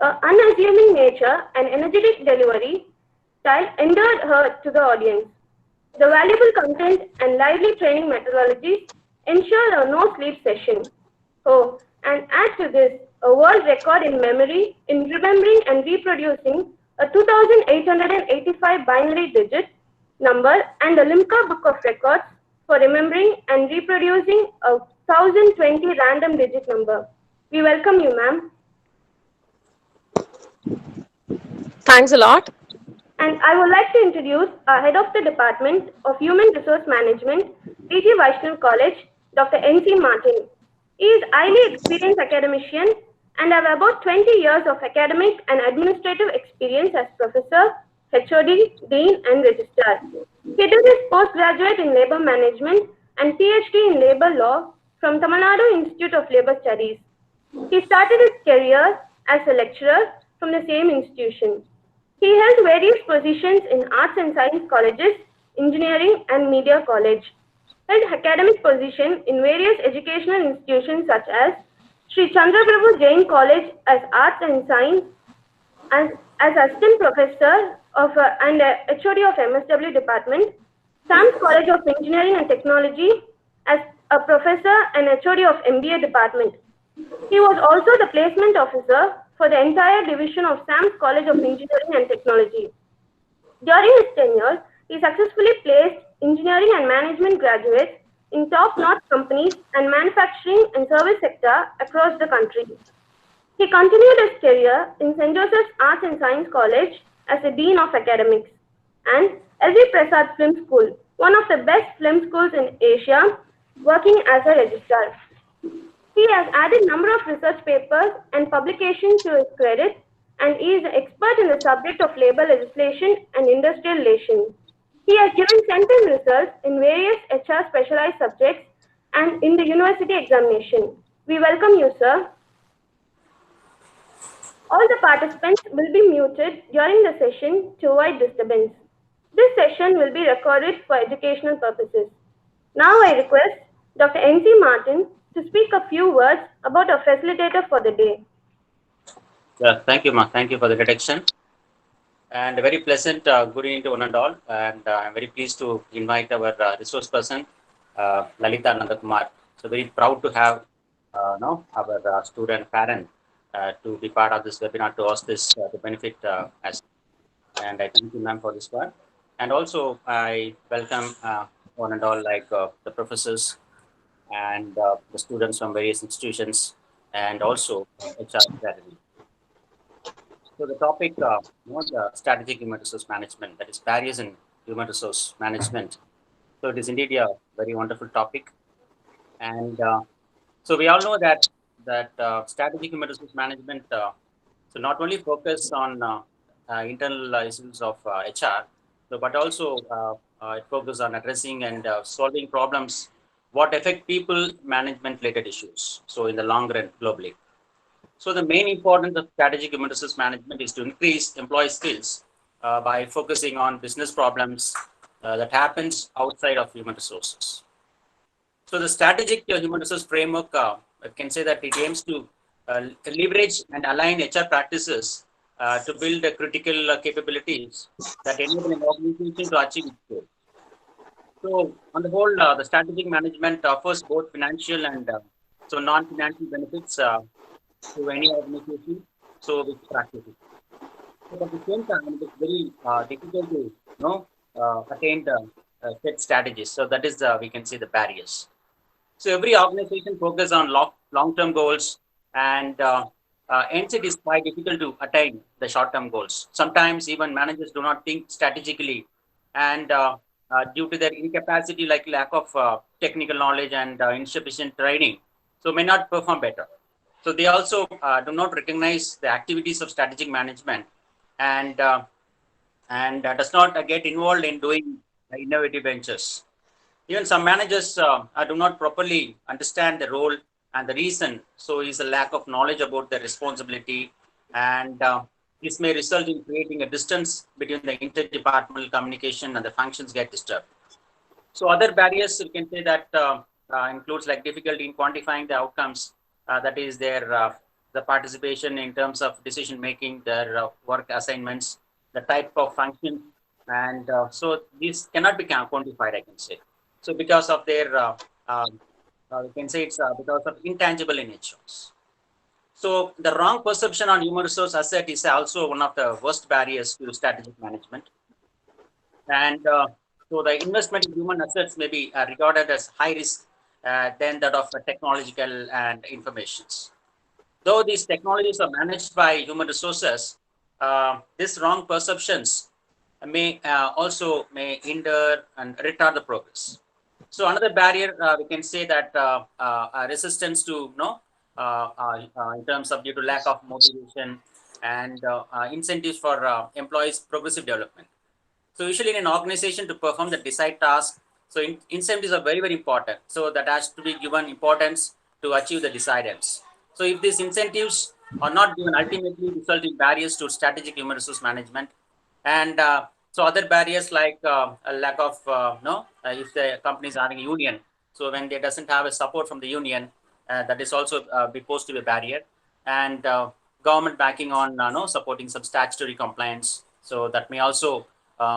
Unassuming nature and energetic delivery style endeared her to the audience. The valuable content and lively training methodologies ensure a no-sleep session. Oh, and add to this a world record in memory in remembering and reproducing a 2,885 binary digit number and the Limca Book of Records for remembering and reproducing a 1020 random digit number. We welcome you, ma'am. Thanks a lot. And I would like to introduce our Head of the Department of Human Resource Management, PG Vaishnav College, Dr. N.C. Martin. He is highly experienced academician and have about 20 years of academic and administrative experience as professor, HOD, dean, and registrar. He did his postgraduate in labor management and PhD in labor law from Tamil Nadu Institute of Labor Studies. He started his career as a lecturer from the same institution. He held various positions in arts and science colleges, engineering and media college. Held academic position in various educational institutions such as Sri Chandraprabhu Jain College as Arts and Science as assistant professor of and HOD of MSW department, Sam's College of Engineering and Technology as a professor and HOD of MBA department. He was also the placement officer for the entire division of Sam's College of Engineering and Technology. During his tenure, he successfully placed engineering and management graduates in top-notch companies and manufacturing and service sector across the country. He continued his career in St. Joseph's Arts and Science College as a Dean of Academics and L.V. Prasad Film School, one of the best film schools in Asia, working as a registrar. He has added number of research papers and publications to his credit and he is an expert in the subject of labor legislation and industrial relations. He has given center results in various HR specialized subjects and in the university examination. We welcome you, sir. All the participants will be muted during the session to avoid disturbance. This session will be recorded for educational purposes. Now I request Dr. N.C. Martin to speak a few words about our facilitator for the day. Yeah, thank you, Ma. Thank you for the introduction. And a very pleasant good evening to one and all. And I'm very pleased to invite our resource person, Lalita Nandakumar. So very proud to have now our student parent to be part of this webinar to host this to benefit us. And I thank you, ma'am, for this one. And also I welcome one and all like the professors and the students from various institutions and also HR strategy. So the topic, the strategic human resource management, that is barriers in human resource management. So it is indeed a very wonderful topic. And so we all know that strategic human resource management, so not only focus on internal issues of HR, but also it focuses on addressing and solving problems what affect people management related issues. So in the long run globally. So the main importance of strategic human resource management is to increase employee skills by focusing on business problems that happens outside of human resources. So the strategic human resource framework, I can say that it aims to leverage and align HR practices to build critical capabilities that enable an organization to achieve its goals. So on the whole, the strategic management offers both financial and so non-financial benefits to any organization, so with practices. But at the same time, it is very difficult to attain the set strategies. So that is we can see the barriers. So every organization focuses on long-term goals, and hence it is quite difficult to attain the short-term goals. Sometimes even managers do not think strategically, and due to their incapacity, like lack of technical knowledge and insufficient training, so may not perform better. So they also do not recognize the activities of strategic management and does not get involved in doing innovative ventures. Even some managers do not properly understand the role and the reason. So is a lack of knowledge about the responsibility, and this may result in creating a distance between the interdepartmental communication and the functions get disturbed. So other barriers, you can say that includes like difficulty in quantifying the outcomes. That is their the participation in terms of decision making, their work assignments, the type of function, and so these cannot be quantified, I can say. So because of their, we can say it's because of intangible in nature. So the wrong perception on human resource asset is also one of the worst barriers to strategic management. And so the investment in human assets may be regarded as high risk than that of technological and informations. Though these technologies are managed by human resources, these wrong perceptions may also may hinder and retard the progress. So another barrier we can say that resistance to in terms of due to lack of motivation and incentives for employees' progressive development. So usually in an organization to perform the desired task, so incentives are very, very important. So that has to be given importance to achieve the desired ends. So if these incentives are not given, ultimately result in barriers to strategic human resource management. And so other barriers like a lack of, if the company is having a union, so when they doesn't have a support from the union, that is also be posed to be a barrier. And government backing on supporting some statutory compliance. So that may also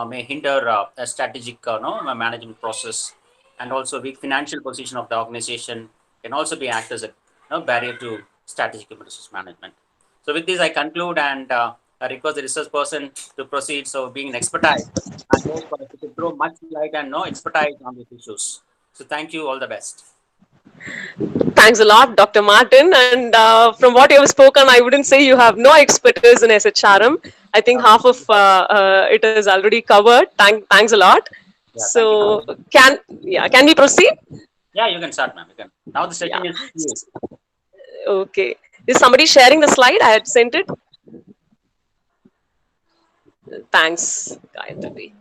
may hinder a strategic management process, and also weak financial position of the organization can also be act as a barrier to strategic human resource management. So with this, I conclude and I request the research person to proceed. So being an expertise, I hope to throw much light and no expertise on these issues. So thank you. All the best. Thanks a lot, Dr. Martin. And from what you have spoken, I wouldn't say you have no expertise in SHRM. I think half of it is already covered. Thanks a lot. Yeah, thank you. So can we proceed? Yeah, you can start, ma'am. You can. Now the Yeah. session is you. Okay. Is somebody sharing the slide? I had sent it. Thanks, Gayatri.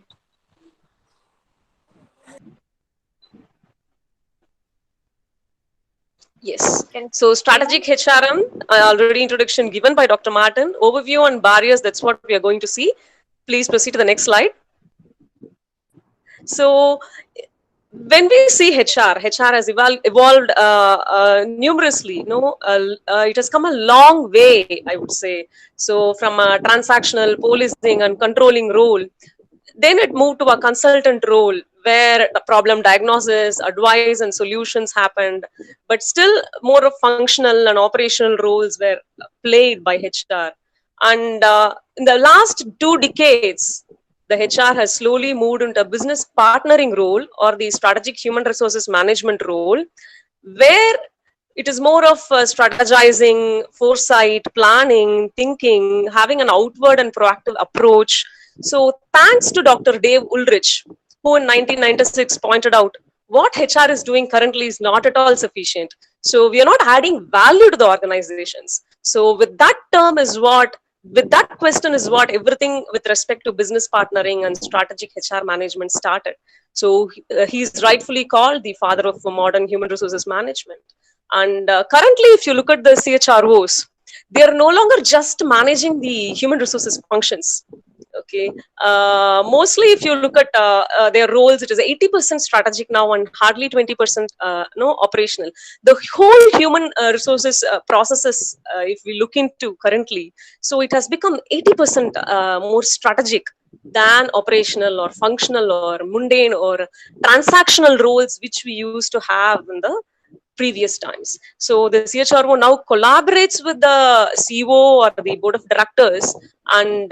Yes. So strategic HRM, already introduction given by Dr. Martin. Overview on barriers, that's what we are going to see. Please proceed to the next slide. So when we see HR has evolved numerously. It has come a long way, I would say. So from a transactional policing and controlling role, then it moved to a consultant role where the problem diagnosis, advice, and solutions happened. But still, more of functional and operational roles were played by HR. And in the last 2 decades, the HR has slowly moved into a business partnering role or the strategic human resources management role, where it is more of strategizing, foresight, planning, thinking, having an outward and proactive approach. So, thanks to Dr. Dave Ulrich, who in 1996 pointed out what HR is doing currently is not at all sufficient. So, we are not adding value to the organizations. So, with that question is what everything with respect to business partnering and strategic HR management started. So, he's rightfully called the father of modern human resources management. And currently, if you look at the CHROs, they are no longer just managing the human resources functions. Okay, mostly if you look at their roles, it is 80% strategic now and hardly 20% no operational. The whole human resources processes, if we look into currently, so it has become 80% more strategic than operational or functional or mundane or transactional roles which we used to have in the previous times. So the CHRO now collaborates with the CEO or the board of directors and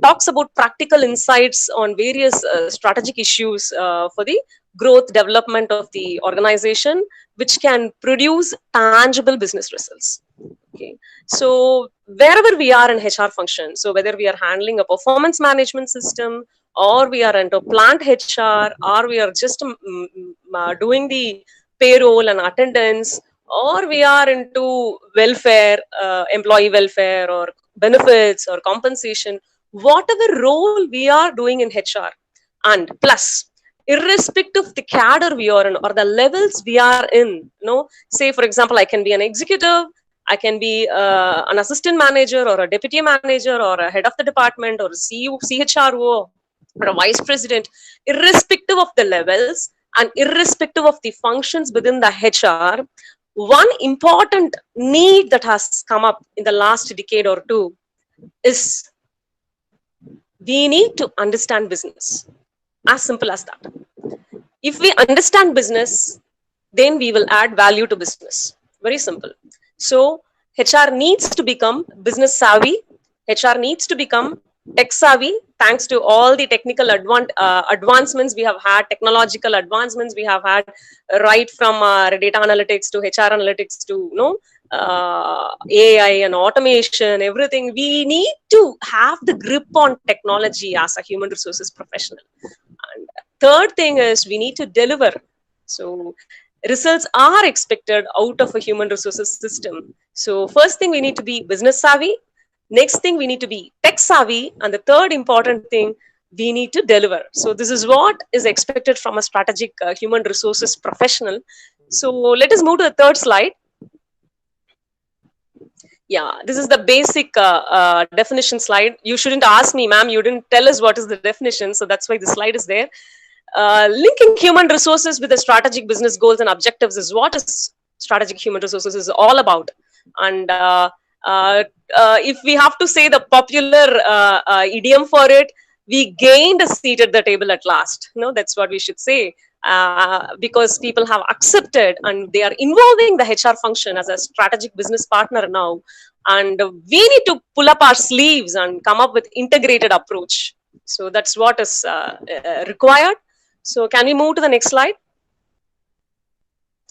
talks about practical insights on various strategic issues for the growth development of the organization, which can produce tangible business results. Okay, so wherever we are in HR function, so whether we are handling a performance management system, or we are into plant HR, or we are just doing the payroll and attendance, or we are into welfare, employee welfare, or benefits or compensation, whatever role we are doing in HR, and plus, irrespective of the cadre we are in or the levels we are in, say for example, I can be an executive, I can be an assistant manager or a deputy manager or a head of the department or a CEO, CHRO or a vice president, irrespective of the levels and irrespective of the functions within the HR, one important need that has come up in the last decade or two is we need to understand business. As simple as that. If we understand business, then we will add value to business. Very simple. So HR needs to become business savvy. HR needs to become tech savvy, thanks to all the technical advancements we have had, technological advancements we have had, right from data analytics to HR analytics to AI and automation, everything. We need to have the grip on technology as a human resources professional. And third thing is we need to deliver. So results are expected out of a human resources system. So first thing, we need to be business savvy. Next thing, we need to be tech savvy. And the third important thing, we need to deliver. So this is what is expected from a strategic human resources professional. So let us move to the third slide. Yeah, this is the basic definition slide. You shouldn't ask me, ma'am, you didn't tell us what is the definition. So that's why the slide is there. Linking human resources with the strategic business goals and objectives is what is strategic human resources is all about. And if we have to say the popular idiom for it, we gained a seat at the table at last. No, that's what we should say. Because people have accepted and they are involving the HR function as a strategic business partner now. And we need to pull up our sleeves and come up with integrated approach. So that's what is required. So can we move to the next slide?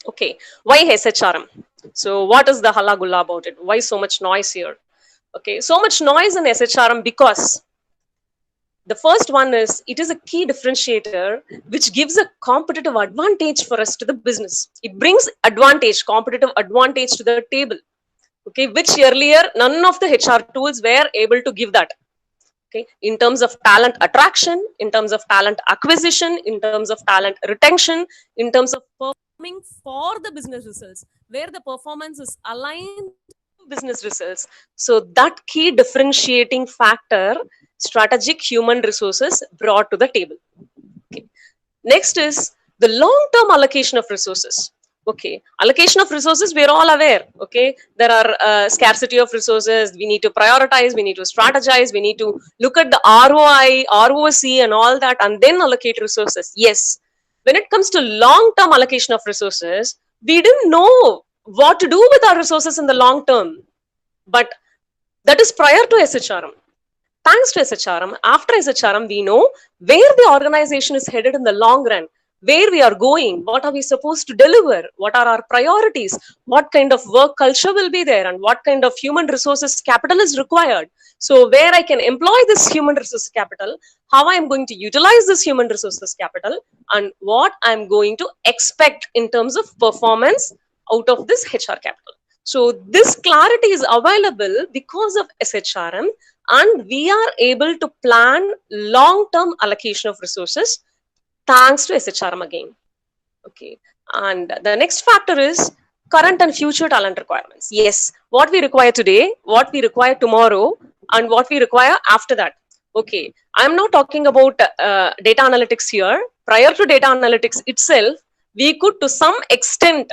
Okay, why SHRM? So what is the halla gulla about it? Why so much noise here? Okay, so much noise in SHRM because the first one is it is a key differentiator which gives a competitive advantage for us to the business. It brings advantage, competitive advantage to the table. Okay, which earlier none of the HR tools were able to give that. Okay, in terms of talent attraction, in terms of talent acquisition, in terms of talent retention, in terms of performing for the business results, where the performance is aligned to business results. So that key differentiating factor, strategic human resources brought to the table. Okay. Next is the long-term allocation of resources. Okay, allocation of resources, we're all aware. Okay, there are scarcity of resources. We need to prioritize, we need to strategize, we need to look at the ROI, ROC and all that, and then allocate resources. Yes, when it comes to long-term allocation of resources, we didn't know what to do with our resources in the long term, but that is prior to SHRM. Thanks to SHRM, after SHRM, we know where the organization is headed in the long run, where we are going, what are we supposed to deliver, what are our priorities, what kind of work culture will be there, and what kind of human resources capital is required. So where I can employ this human resources capital, how I am going to utilize this human resources capital, and what I'm going to expect in terms of performance out of this HR capital. So this clarity is available because of SHRM, and we are able to plan long-term allocation of resources thanks to SHRM again. Okay, and the next factor is current and future talent requirements. Yes, what we require today, what we require tomorrow, and what we require after that. Okay, I'm not talking about data analytics here. Prior to data analytics itself, we could to some extent,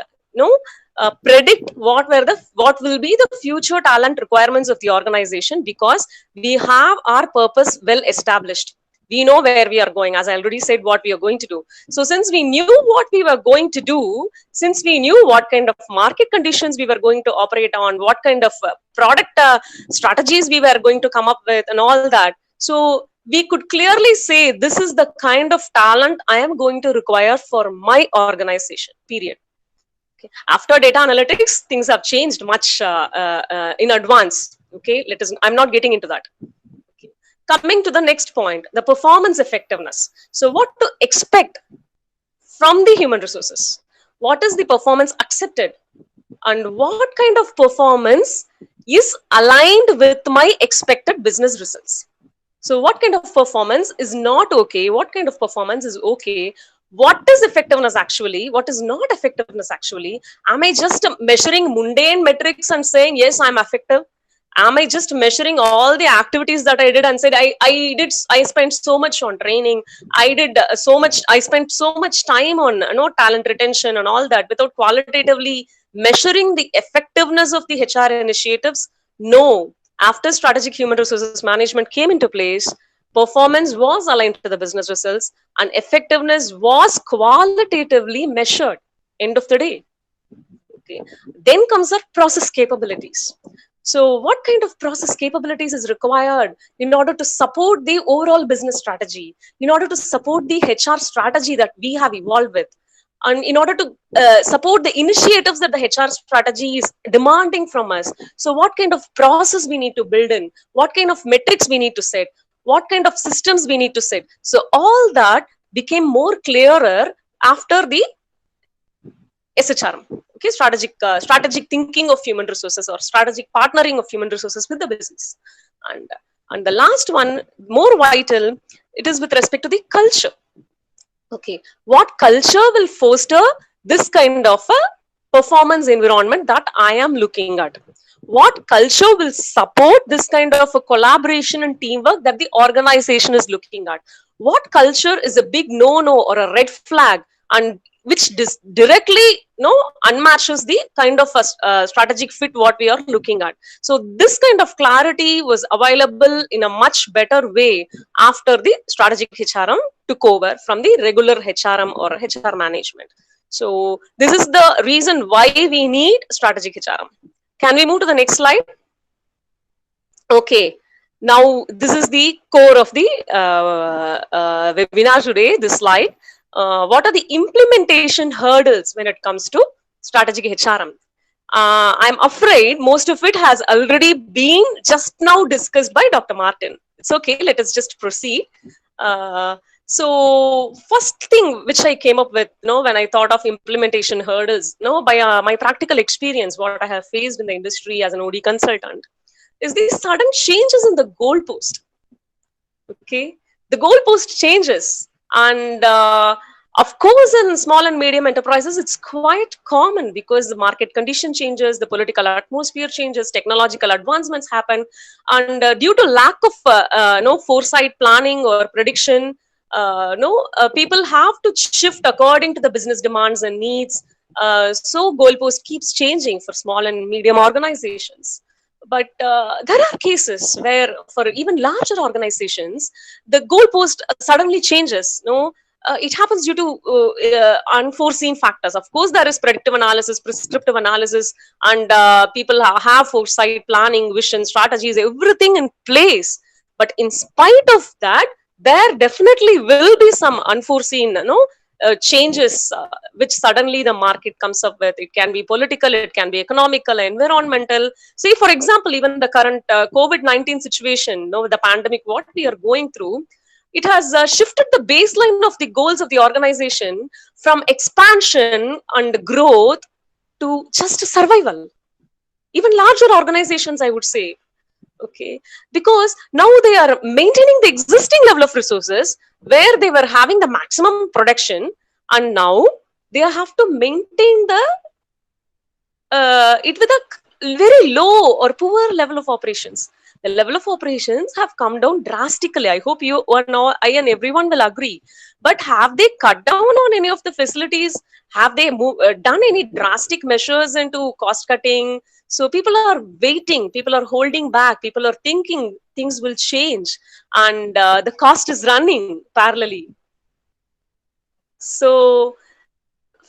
predict what will be the future talent requirements of the organization, because we have our purpose well established. We know where we are going, as I already said, what we are going to do. So since we knew what we were going to do, since we knew what kind of market conditions we were going to operate on, what kind of product strategies we were going to come up with and all that, so we could clearly say this is the kind of talent I am going to require for my organization, period. Okay. After data analytics, things have changed much in advance. Okay, I'm not getting into that. Coming to the next point, the performance effectiveness. So what to expect from the human resources? What is the performance accepted? And what kind of performance is aligned with my expected business results? So what kind of performance is not okay? What kind of performance is okay? What is effectiveness actually? What is not effectiveness actually? Am I just measuring mundane metrics and saying, yes, I'm effective? Am I just measuring all the activities that I did and said, I spent so much on training, I spent so much time on talent retention and all that, without qualitatively measuring the effectiveness of the HR initiatives? No. After strategic human resources management came into place, performance was aligned to the business results and effectiveness was qualitatively measured. End of the day. Okay. Then comes the process capabilities. So what kind of process capabilities is required in order to support the overall business strategy, in order to support the HR strategy that we have evolved with, and in order to support the initiatives that the HR strategy is demanding from us? So what kind of process we need to build in, what kind of metrics we need to set, what kind of systems we need to set? So all that became more clearer after the SHRM, okay, strategic thinking of human resources or strategic partnering of human resources with the business. And the last one, more vital, it is with respect to the culture. Okay, what culture will foster this kind of a performance environment that I am looking at? What culture will support this kind of a collaboration and teamwork that the organization is looking at? What culture is a big no-no or a red flag, and which directly unmatches the kind of a strategic fit what we are looking at? So this kind of clarity was available in a much better way after the strategic HRM took over from the regular HRM or HR management. So this is the reason why we need strategic HRM. Can we move to the next slide? Okay. Now, this is the core of the webinar today, this slide. What are the implementation hurdles when it comes to strategic HRM? I'm afraid most of it has already been just now discussed by Dr. Martin. It's okay, let us just proceed. So first thing which I came up with, when I thought of implementation hurdles, by my practical experience, what I have faced in the industry as an OD consultant, is these sudden changes in the goalpost. Okay, the goalpost changes, and of course, in small and medium enterprises, it's quite common because the market condition changes, the political atmosphere changes, technological advancements happen, and due to lack of foresight, planning, or prediction, people have to shift according to the business demands and needs. So goalpost keeps changing for small and medium organizations. But there are cases where, for even larger organizations, the goalpost suddenly changes. It happens due to unforeseen factors. Of course, there is predictive analysis, prescriptive analysis, and people have foresight, planning, vision, strategies, everything in place. But in spite of that, there definitely will be some unforeseen, changes which suddenly the market comes up with. It can be political, it can be economical, environmental. Say, for example, even the current COVID-19 situation, the pandemic, what we are going through, it has shifted the baseline of the goals of the organization from expansion and growth to just survival. Even larger organizations, I would say. Okay, because now they are maintaining the existing level of resources where they were having the maximum production, and now they have to maintain the it with a very low or poor level of operations. The level of operations have come down drastically. I hope you or I and everyone will agree. But have they cut down on any of the facilities? Have they done any drastic measures into cost cutting? So people are waiting, people are holding back, people are thinking things will change, and the cost is running parallelly. So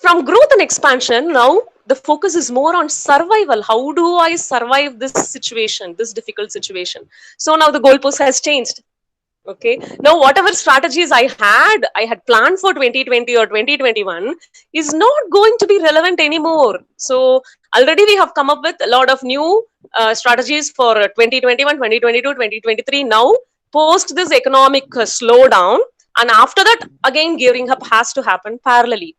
from growth and expansion, now the focus is more on survival. How do I survive this situation, this difficult situation? So now the goalpost has changed. Okay, now whatever strategies I had planned for 2020 or 2021 is not going to be relevant anymore. So already we have come up with a lot of new strategies for 2021, 2022, 2023. Now, post this economic slowdown, and after that, again, gearing up has to happen parallelly.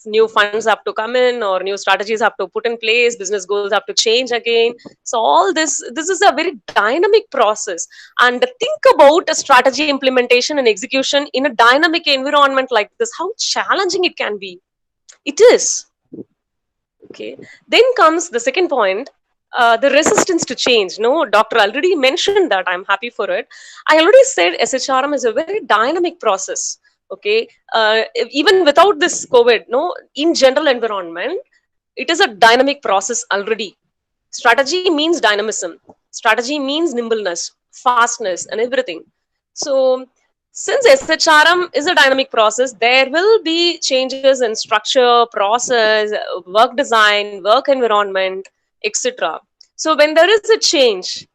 New funds have to come in, or new strategies have to put in place, business goals have to change again. So all this is a very dynamic process. And think about a strategy implementation and execution in a dynamic environment like this, how challenging it can be. It is. Okay. Then comes the second point, the resistance to change. Doctor already mentioned that. I'm happy for it. I already said SHRM is a very dynamic process. Okay, even without this COVID, in general environment, it is a dynamic process already. Strategy means dynamism. Strategy means nimbleness, fastness, and everything. So, since SHRM is a dynamic process, there will be changes in structure, process, work design, work environment, etc. So, when there is a change,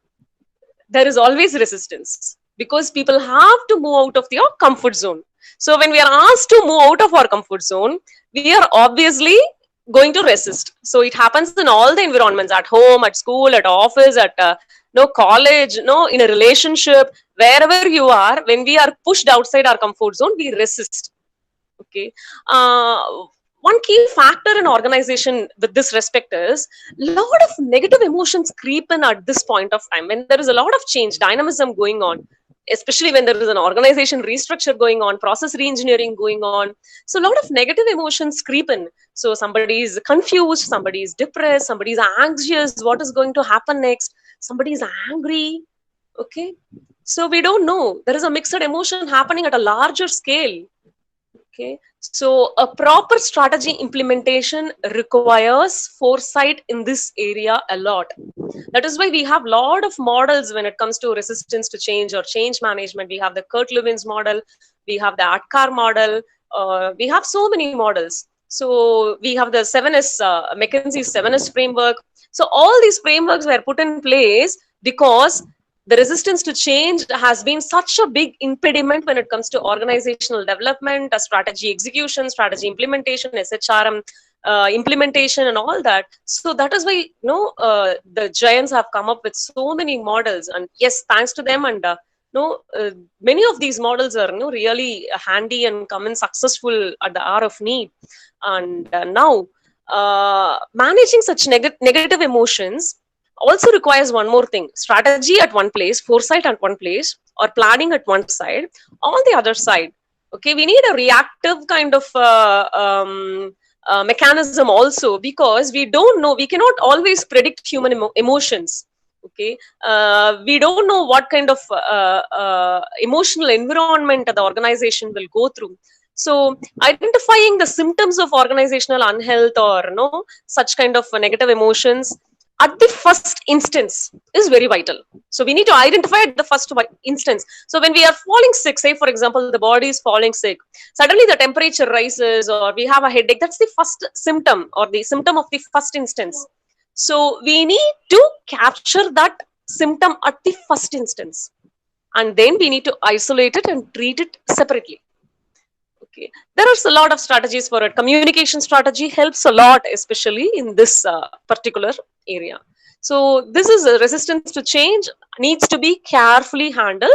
there is always resistance because people have to move out of their comfort zone. So when we are asked to move out of our comfort zone, we are obviously going to resist. So it happens in all the environments, at home, at school, at office, at no college, no, in a relationship, wherever you are. When we are pushed outside our comfort zone, we resist. Okay. uh, One key factor in organization with this respect is a lot of negative emotions creep in at this point of time when there is a lot of change, dynamism going on, especially when there is an organization restructure going on, process reengineering going on. So a lot of negative emotions creep in. So somebody is confused, somebody is depressed, somebody is anxious, what is going to happen next, somebody is angry. Okay, so we don't know, there is a mixed emotion happening at a larger scale. Okay, so a proper strategy implementation requires foresight in this area a lot. That is why we have a lot of models when it comes to resistance to change or change management. We have the Kurt Lewin's model, we have the ATKAR model, we have so many models. So we have the 7S, McKinsey's 7S framework. So all these frameworks were put in place because the resistance to change has been such a big impediment when it comes to organizational development, strategy execution, strategy implementation, SHRM implementation, and all that. So that is why the giants have come up with so many models, and yes, thanks to them. And many of these models are really handy and come in successful at the hour of need. And now managing such negative emotions also requires one more thing: strategy at one place, foresight at one place, or planning at one side. On the other side, okay, we need a reactive kind of mechanism also, because we don't know, we cannot always predict human emotions. Okay, we don't know what kind of emotional environment the organization will go through. So identifying the symptoms of organizational unhealth or such kind of negative emotions at the first instance is very vital. So we need to identify at the first instance. So when we are falling sick, say for example, the body is falling sick, suddenly the temperature rises or we have a headache, that's the first symptom or the symptom of the first instance. So we need to capture that symptom at the first instance, and then we need to isolate it and treat it separately. Okay, there are a lot of strategies for it. Communication strategy helps a lot, especially in this particular area. So this is a resistance to change needs to be carefully handled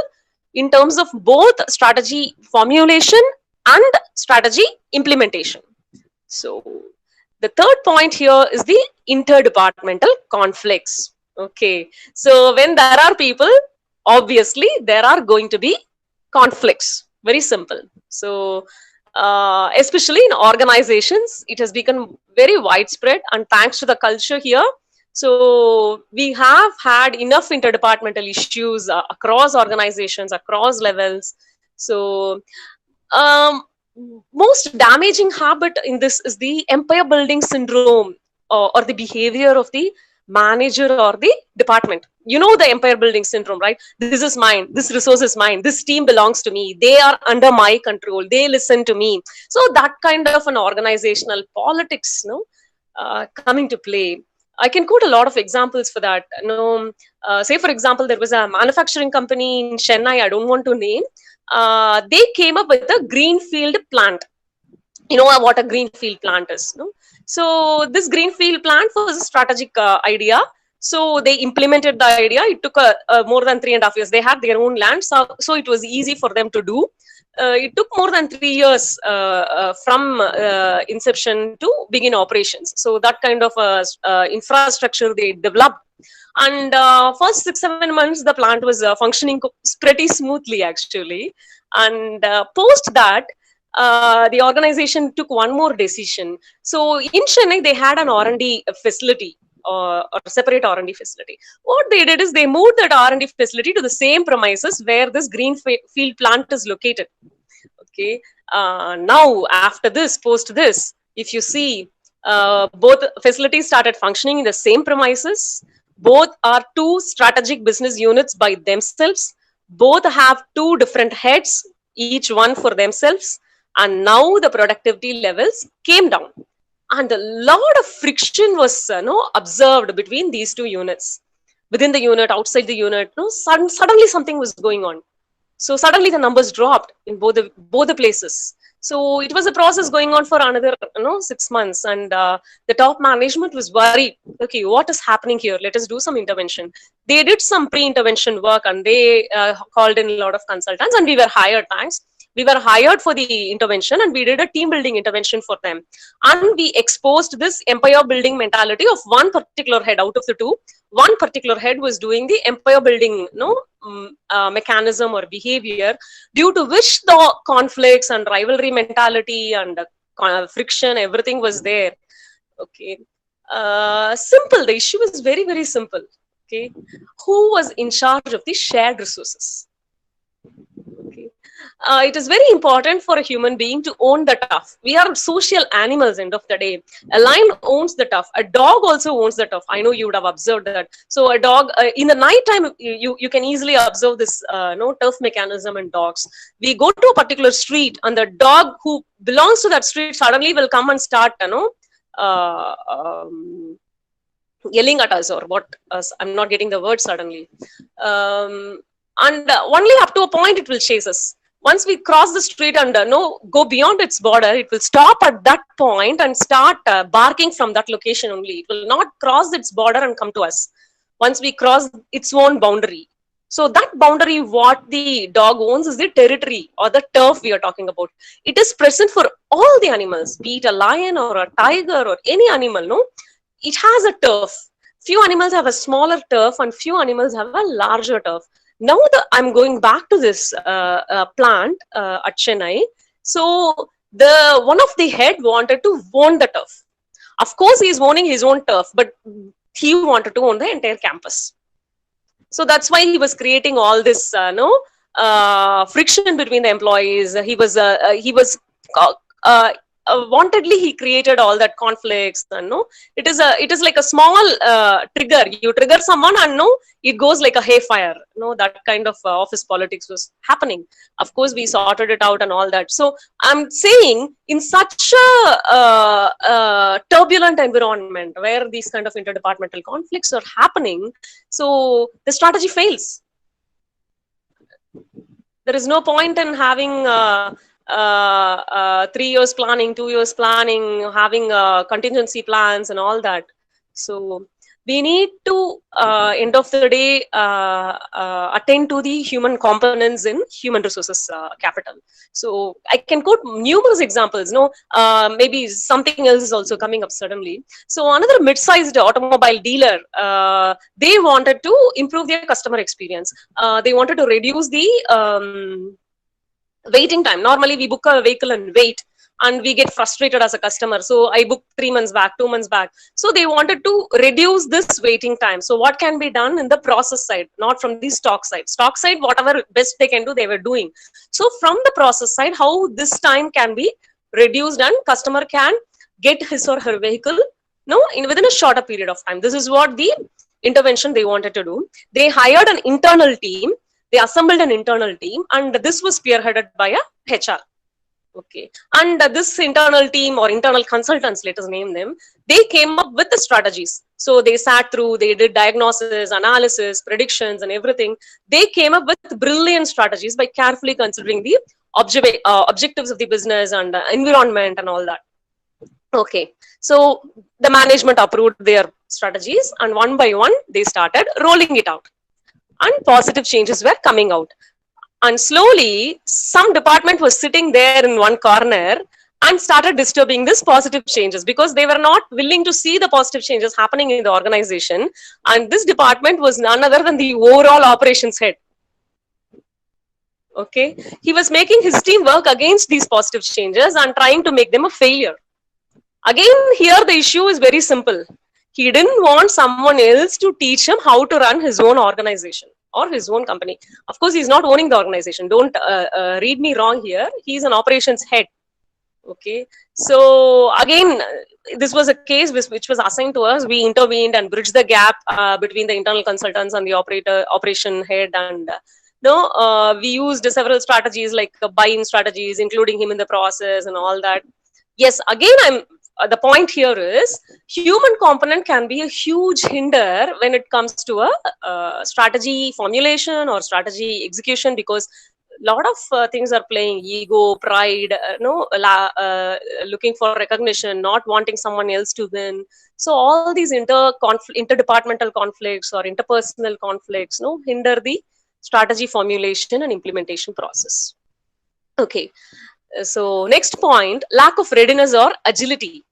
in terms of both strategy formulation and strategy implementation. So the third point here is the interdepartmental conflicts. Okay, so when there are people, obviously there are going to be conflicts. Very simple. So especially in organizations, it has become very widespread, and thanks to the culture here, so we have had enough interdepartmental issues across organizations, across levels. So most damaging habit in this is the empire building syndrome, or the behavior of the manager or the department. You know the empire building syndrome, right? This is mine, this resource is mine, this team belongs to me, they are under my control, they listen to me. So that kind of an organizational politics come into play. I can quote a lot of examples for that. Say for example, there was a manufacturing company in Chennai, I don't want to name. They came up with a greenfield plant. You know what a greenfield plant is, no? So this greenfield plant was a strategic idea. So they implemented the idea. It took more than 3.5 years. They had their own land, so it was easy for them to do. It took more than 3 years from inception to begin operations. So that kind of infrastructure they developed. And first 6-7 months, the plant was functioning pretty smoothly, actually. And post that, the organization took one more decision. So in Chennai, they had an R&D facility, or separate R&D facility. What they did is they moved that R&D facility to the same premises where this greenfield plant is located. Okay. Now, after this, post this, if you see, Both facilities started functioning in the same premises. Both are two strategic business units by themselves. Both have two different heads, each one for themselves. And now the productivity levels came down. And a lot of friction was observed between these two units. Within the unit, outside the unit, suddenly something was going on. So suddenly the numbers dropped in both the places. So it was a process going on for another 6 months, and the top management was worried. Okay, what is happening here? Let us do some intervention. They did some pre-intervention work, and they called in a lot of consultants, and we were hired. Thanks. We were hired for the intervention, and we did a team building intervention for them. And we exposed this empire building mentality of one particular head out of the two. One particular head was doing the empire building mechanism or behavior, due to which the conflicts and rivalry mentality and friction, everything was there. Okay. Simple. The issue is very, very simple. Okay. Who was in charge of the shared resources? Okay. It is very important for a human being to own the tough. We are social animals, end of the day. A lion owns the tough. A dog also owns the tough. I know you would have observed that. So a dog, in the night time, you can easily observe this tough mechanism in dogs. We go to a particular street, and the dog who belongs to that street suddenly will come and start, yelling at us, or what, I'm not getting the word suddenly. And only up to a point it will chase us. Once we cross the street and go beyond its border, it will stop at that point and start barking from that location only. It will not cross its border and come to us once we cross its own boundary. So that boundary, what the dog owns, is the territory or the turf we are talking about. It is present for all the animals, be it a lion or a tiger or any animal. No, it has a turf. Few animals have a smaller turf, and few animals have a larger turf. Now I'm going back to this plant at Chennai. So one of the head wanted to own the turf. Of course, he's owning his own turf, but he wanted to own the entire campus. So that's why he was creating all this friction between the employees. He was wantedly he created all that conflicts. And it is like a small trigger. You trigger someone, and it goes like a haywire. That kind of office politics was happening. Of course, we sorted it out and all that. So I'm saying, in such a turbulent environment where these kind of interdepartmental conflicts are happening, so the strategy fails. There is no point in having 3 years planning, 2 years planning, having contingency plans and all that. So we need to, end of the day, attend to the human components in human resources capital. So I can quote numerous examples. Maybe something else is also coming up suddenly. So another mid-sized automobile dealer, they wanted to improve their customer experience. They wanted to reduce the waiting time. Normally we book a vehicle and wait, and we get frustrated as a customer. So I booked 3 months back, 2 months back. So they wanted to reduce this waiting time. So what can be done in the process side, not from the stock side? Stock side, whatever best they can do, they were doing. So from the process side, how this time can be reduced and customer can get his or her vehicle within a shorter period of time. This is what the intervention they wanted to do. They hired an internal team. They assembled an internal team, and this was spearheaded by a HR. Okay. And this internal team, or internal consultants, let us name them, they came up with the strategies. So they sat through, they did diagnosis, analysis, predictions, and everything. They came up with brilliant strategies by carefully considering the objectives of the business and environment and all that. Okay. So the management approved their strategies, and one by one, they started rolling it out. And positive changes were coming out. And slowly, some department was sitting there in one corner and started disturbing this positive changes, because they were not willing to see the positive changes happening in the organization. And this department was none other than the overall operations head. Okay. He was making his team work against these positive changes and trying to make them a failure. Again, here the issue is very simple. He didn't want someone else to teach him how to run his own organization or his own company. Of course, he's not owning the organization. Don't read me wrong here. He's an operations head. Okay, so again, this was a case which was assigned to us. We intervened and bridged the gap between the internal consultants and the operation head, and no, we used several strategies like buy-in strategies, including him in the process and all that. Yes, again, the point here is human component can be a huge hinder when it comes to a strategy formulation or strategy execution, because lot of things are playing: ego, pride, looking for recognition, not wanting someone else to win. So all these interdepartmental conflicts or interpersonal conflicts hinder the strategy formulation and implementation process. Okay, so next point, lack of readiness or agility.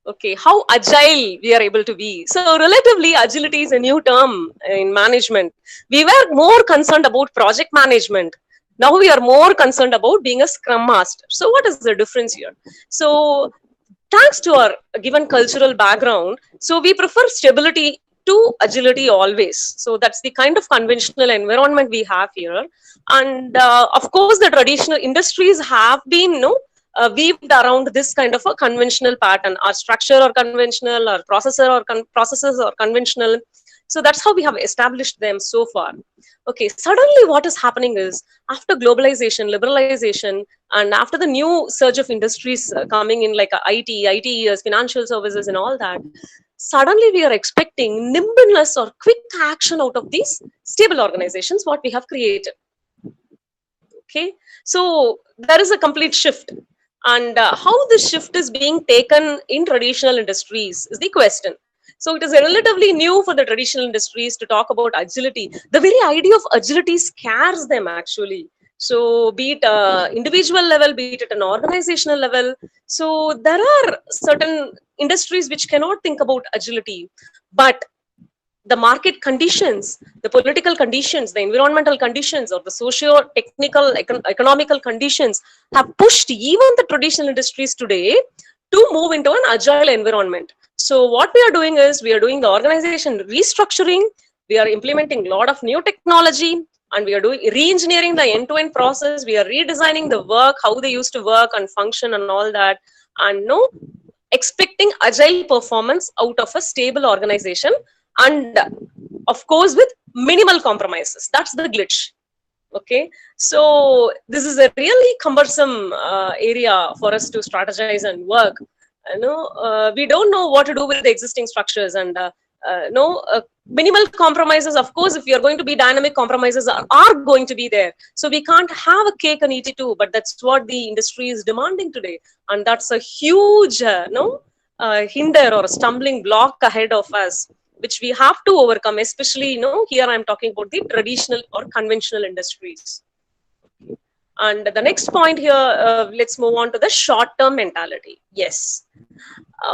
Okay, how agile we are able to be. So relatively, agility is a new term in management. We were more concerned about project management. Now we are more concerned about being a scrum master. So what is the difference here? So thanks to our given cultural background, so we prefer stability to agility always. So that's the kind of conventional environment we have here. And of course, the traditional industries have been weaved around this kind of a conventional pattern. Our structure or conventional, our processes or conventional. So that's how we have established them so far. Okay, suddenly what is happening is, after globalization, liberalization, and after the new surge of industries coming in like IT, financial services and all that, suddenly we are expecting nimbleness or quick action out of these stable organizations, what we have created. Okay, so there is a complete shift. And how this shift is being taken in traditional industries is the question. So it is relatively new for the traditional industries to talk about agility. The very idea of agility scares them actually. So be it individual level, be it at an organizational level. So there are certain industries which cannot think about agility, but the market conditions, the political conditions, the environmental conditions, or the socio-technical, economical conditions have pushed even the traditional industries today to move into an agile environment. So what we are doing is, we are doing the organization restructuring, we are implementing a lot of new technology, and we are doing re-engineering the end-to-end process. We are redesigning the work, how they used to work and function and all that, and expecting agile performance out of a stable organization, and of course with minimal compromises. That's the glitch. Okay, so this is a really cumbersome area for us to strategize and work. We don't know what to do with the existing structures, and minimal compromises. Of course, if you're going to be dynamic, compromises are going to be there. So we can't have a cake and eat it too. But that's what the industry is demanding today, and that's a huge hinder or a stumbling block ahead of us, which we have to overcome. Especially, here I'm talking about the traditional or conventional industries. And the next point here, let's move on to the short-term mentality. Yes,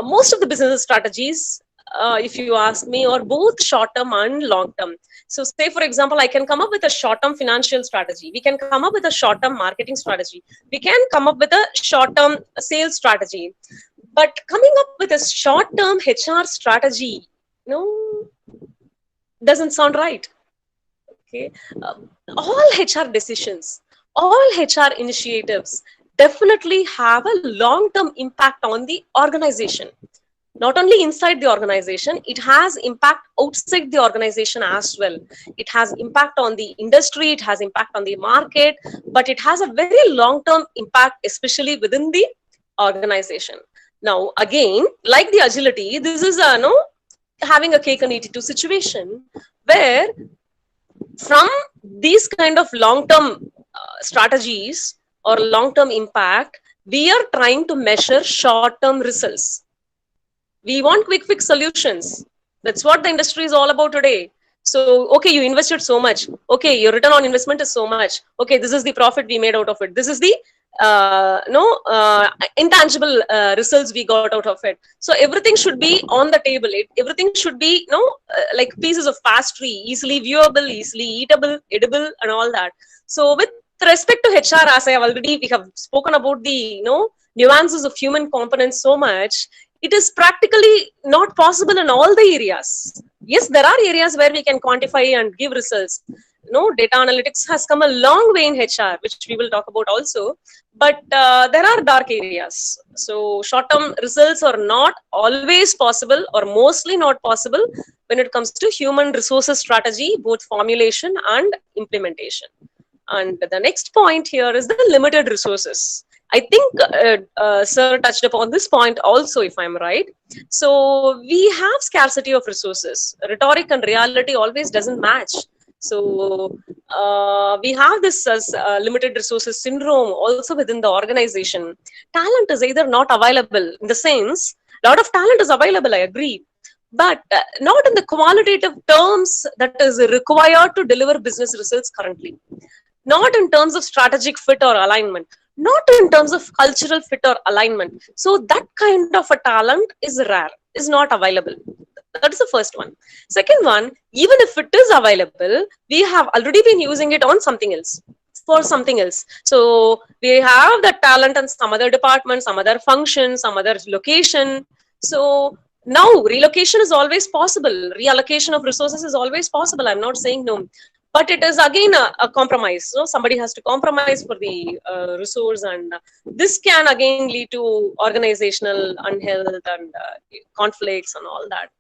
most of the business strategies, if you ask me, are both short-term and long-term. So say, for example, I can come up with a short-term financial strategy. We can come up with a short-term marketing strategy. We can come up with a short-term sales strategy. But coming up with a short-term HR strategy, doesn't sound right. Okay, all HR decisions, all HR initiatives definitely have a long-term impact on the organization. Not only inside the organization, it has impact outside the organization as well. It has impact on the industry, it has impact on the market, but it has a very long-term impact, especially within the organization. Now, again, like the agility, this is having a cake and eat it too situation, where from these kind of long-term strategies or long-term impact, we are trying to measure short-term results. We want quick fix solutions. That's what the industry is all about today. So, okay, you invested so much. Okay, your return on investment is so much. Okay, this is the profit we made out of it. This is the intangible results we got out of it. So everything should be on the table. Everything should be like pieces of pastry, easily viewable, easily eatable, edible, and all that. So with respect to HR, as I have already, we have spoken about the nuances of human components so much. It is practically not possible in all the areas. Yes, there are areas where we can quantify and give results. data analytics has come a long way in HR, which we will talk about also. But there are dark areas. So short-term results are not always possible, or mostly not possible, when it comes to human resources strategy, both formulation and implementation. And the next point here is the limited resources. I think Sir touched upon this point also, if I'm right. So we have scarcity of resources. Rhetoric and reality always doesn't match. So we have this limited resources syndrome also within the organization. Talent is either not available, in the sense, a lot of talent is available, I agree, but not in the qualitative terms that is required to deliver business results currently, not in terms of strategic fit or alignment, not in terms of cultural fit or alignment. So that kind of a talent is rare, is not available. That is the first one. Second one, even if it is available, we have already been using it on something else, for something else. So we have the talent in some other department, some other function, some other location. So now relocation is always possible. Reallocation of resources is always possible. I'm not saying no, but it is again a compromise. So somebody has to compromise for the resource, and this can again lead to organizational unhealth and conflicts and all that.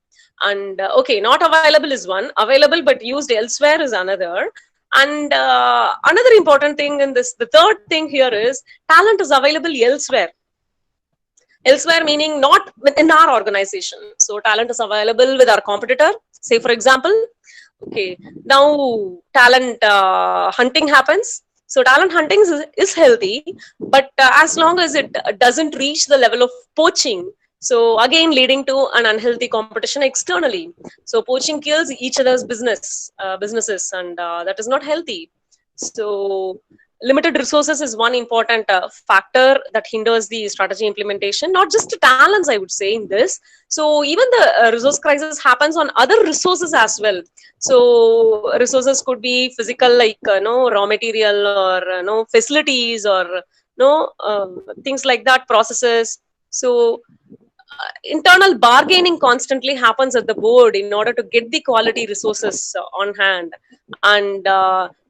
And okay, not available is one, available but used elsewhere is another. And another important thing in this, the third thing here is talent is available elsewhere. Elsewhere meaning not within our organization. So talent is available with our competitor. Say for example, okay, now talent hunting happens. So talent hunting is healthy, but as long as it doesn't reach the level of poaching, so again leading to an unhealthy competition externally. So poaching kills each other's businesses, and that is not healthy. So limited resources is one important factor that hinders the strategy implementation. Not just talents, I would say, in this. So even the resource crisis happens on other resources as well. So resources could be physical, like raw material, or facilities, or things like that, processes. So internal bargaining constantly happens at the board in order to get the quality resources on hand. And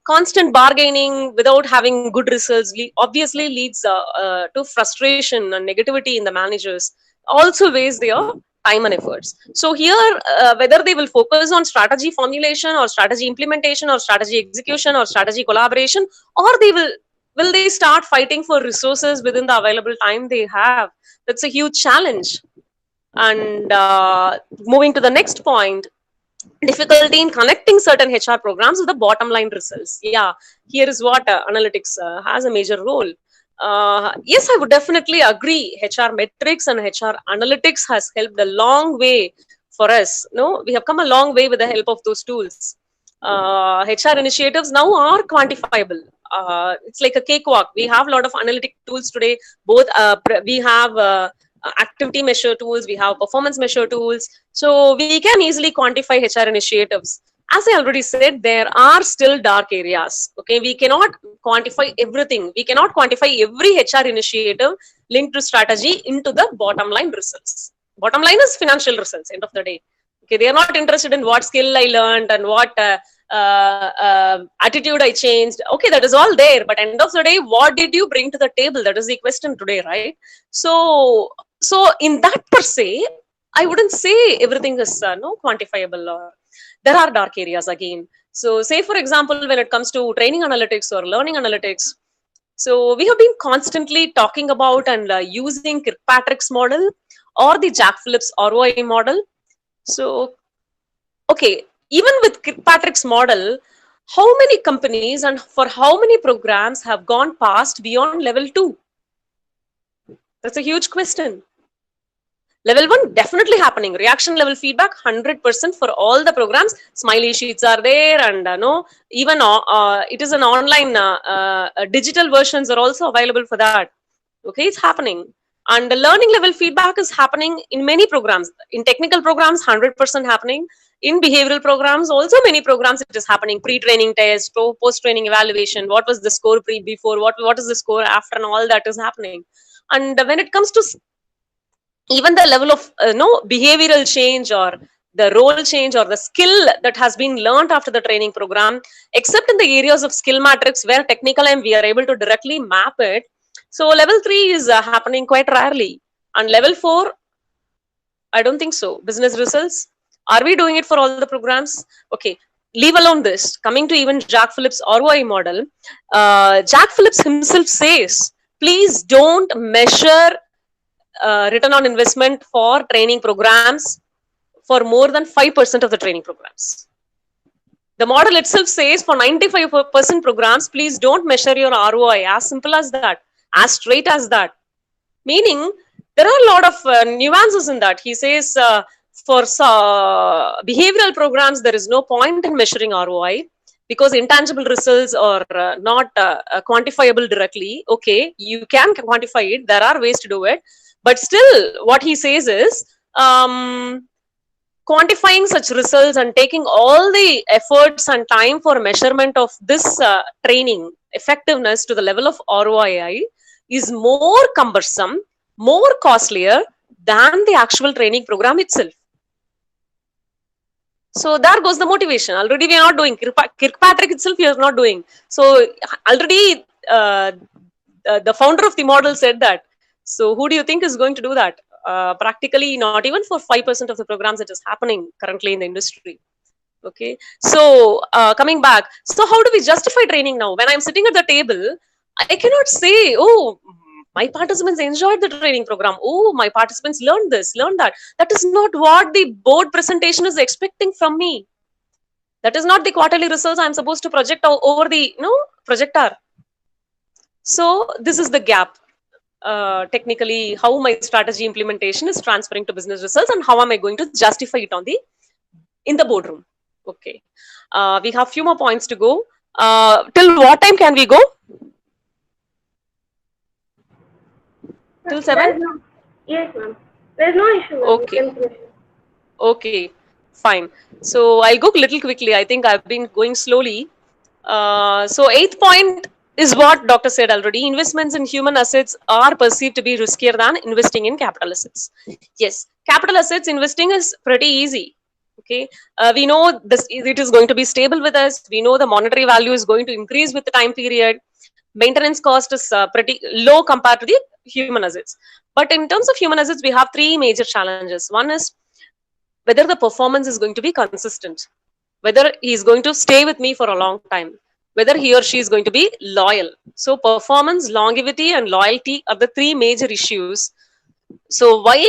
constant bargaining without having good results obviously leads to frustration and negativity in the managers, also waste their time and efforts. So here, whether they will focus on strategy formulation, or strategy implementation, or strategy execution, or strategy collaboration, or they will they start fighting for resources within the available time they have. That's a huge challenge. And moving to the next point, difficulty in connecting certain HR programs with the bottom line results. Yeah, here is what analytics has a major role. Yes, I would definitely agree. HR metrics and HR analytics has helped a long way for us. No, we have come a long way with the help of those tools. HR initiatives now are quantifiable. It's like a cakewalk. We have a lot of analytic tools today. Both we have activity measure tools, we have performance measure tools. So we can easily quantify HR initiatives. As I already said, there are still dark areas. Okay, we cannot quantify everything. We cannot quantify every HR initiative linked to strategy into the bottom line results. Bottom line is financial results, end of the day. Okay, they are not interested in what skill I learned and what attitude I changed. Okay, that is all there. But end of the day, what did you bring to the table? That is the question today, right? So in that per se, I wouldn't say everything is quantifiable, or there are dark areas again. So say for example, when it comes to training analytics or learning analytics, so we have been constantly talking about and using Kirkpatrick's model or the Jack Phillips ROI model. So, okay, even with Kirkpatrick's model, how many companies and for how many programs have gone past beyond level 2? That's a huge question. Level 1 definitely happening. Reaction level feedback 100% for all the programs. Smiley sheets are there, and even it is an online digital versions are also available for that. Okay, it's happening. And the learning level feedback is happening in many programs. In technical programs, 100% happening. In behavioral programs, also many programs it is happening. Pre-training test, post-training evaluation. What was the score before? What is the score after? And all that is happening. And when it comes to even the level of behavioral change or the role change or the skill that has been learned after the training program, except in the areas of skill matrix where technical and we are able to directly map it. So level 3 is happening quite rarely. And level 4, I don't think so. Business results. Are we doing it for all the programs? Okay. Leave alone this. Coming to even Jack Phillips ROI model, Jack Phillips himself says, please don't measure return on investment for training programs for more than 5% of the training programs. The model itself says for 95% programs, please don't measure your ROI. As simple as that, as straight as that. Meaning, there are a lot of nuances in that. He says for behavioral programs, there is no point in measuring ROI because intangible results are not quantifiable directly. Okay, you can quantify it. There are ways to do it. But still, what he says is, quantifying such results and taking all the efforts and time for measurement of this training effectiveness to the level of ROI is more cumbersome, more costlier than the actual training program itself. So there goes the motivation. Already we are not doing. Kirkpatrick itself we are not doing. So already the founder of the model said that. So who do you think is going to do that? Practically not even for 5% of the programs that is happening currently in the industry. Okay. So coming back. So how do we justify training now? When I'm sitting at the table, I cannot say, oh, my participants enjoyed the training program. Oh, my participants learned this, learned that. That is not what the board presentation is expecting from me. That is not the quarterly results I'm supposed to project over the projector. So this is the gap. Technically, how my strategy implementation is transferring to business results and how am I going to justify it in the boardroom. Okay. We have few more points to go. Till what time can we go? Till 7? Yes, ma'am. There's no issue. Okay. Okay, fine. So I'll go little quickly. I think I've been going slowly. So 8th point is what doctor said already. Investments in human assets are perceived to be riskier than investing in capital assets. Yes, capital assets investing is pretty easy. Okay, we know this, it is going to be stable with us. We know the monetary value is going to increase with the time period. Maintenance cost is pretty low compared to the human assets. But in terms of human assets, we have 3 major challenges. One is whether the performance is going to be consistent, whether he is going to stay with me for a long time, whether he or she is going to be loyal. So performance, longevity, and loyalty are the 3 major issues. So why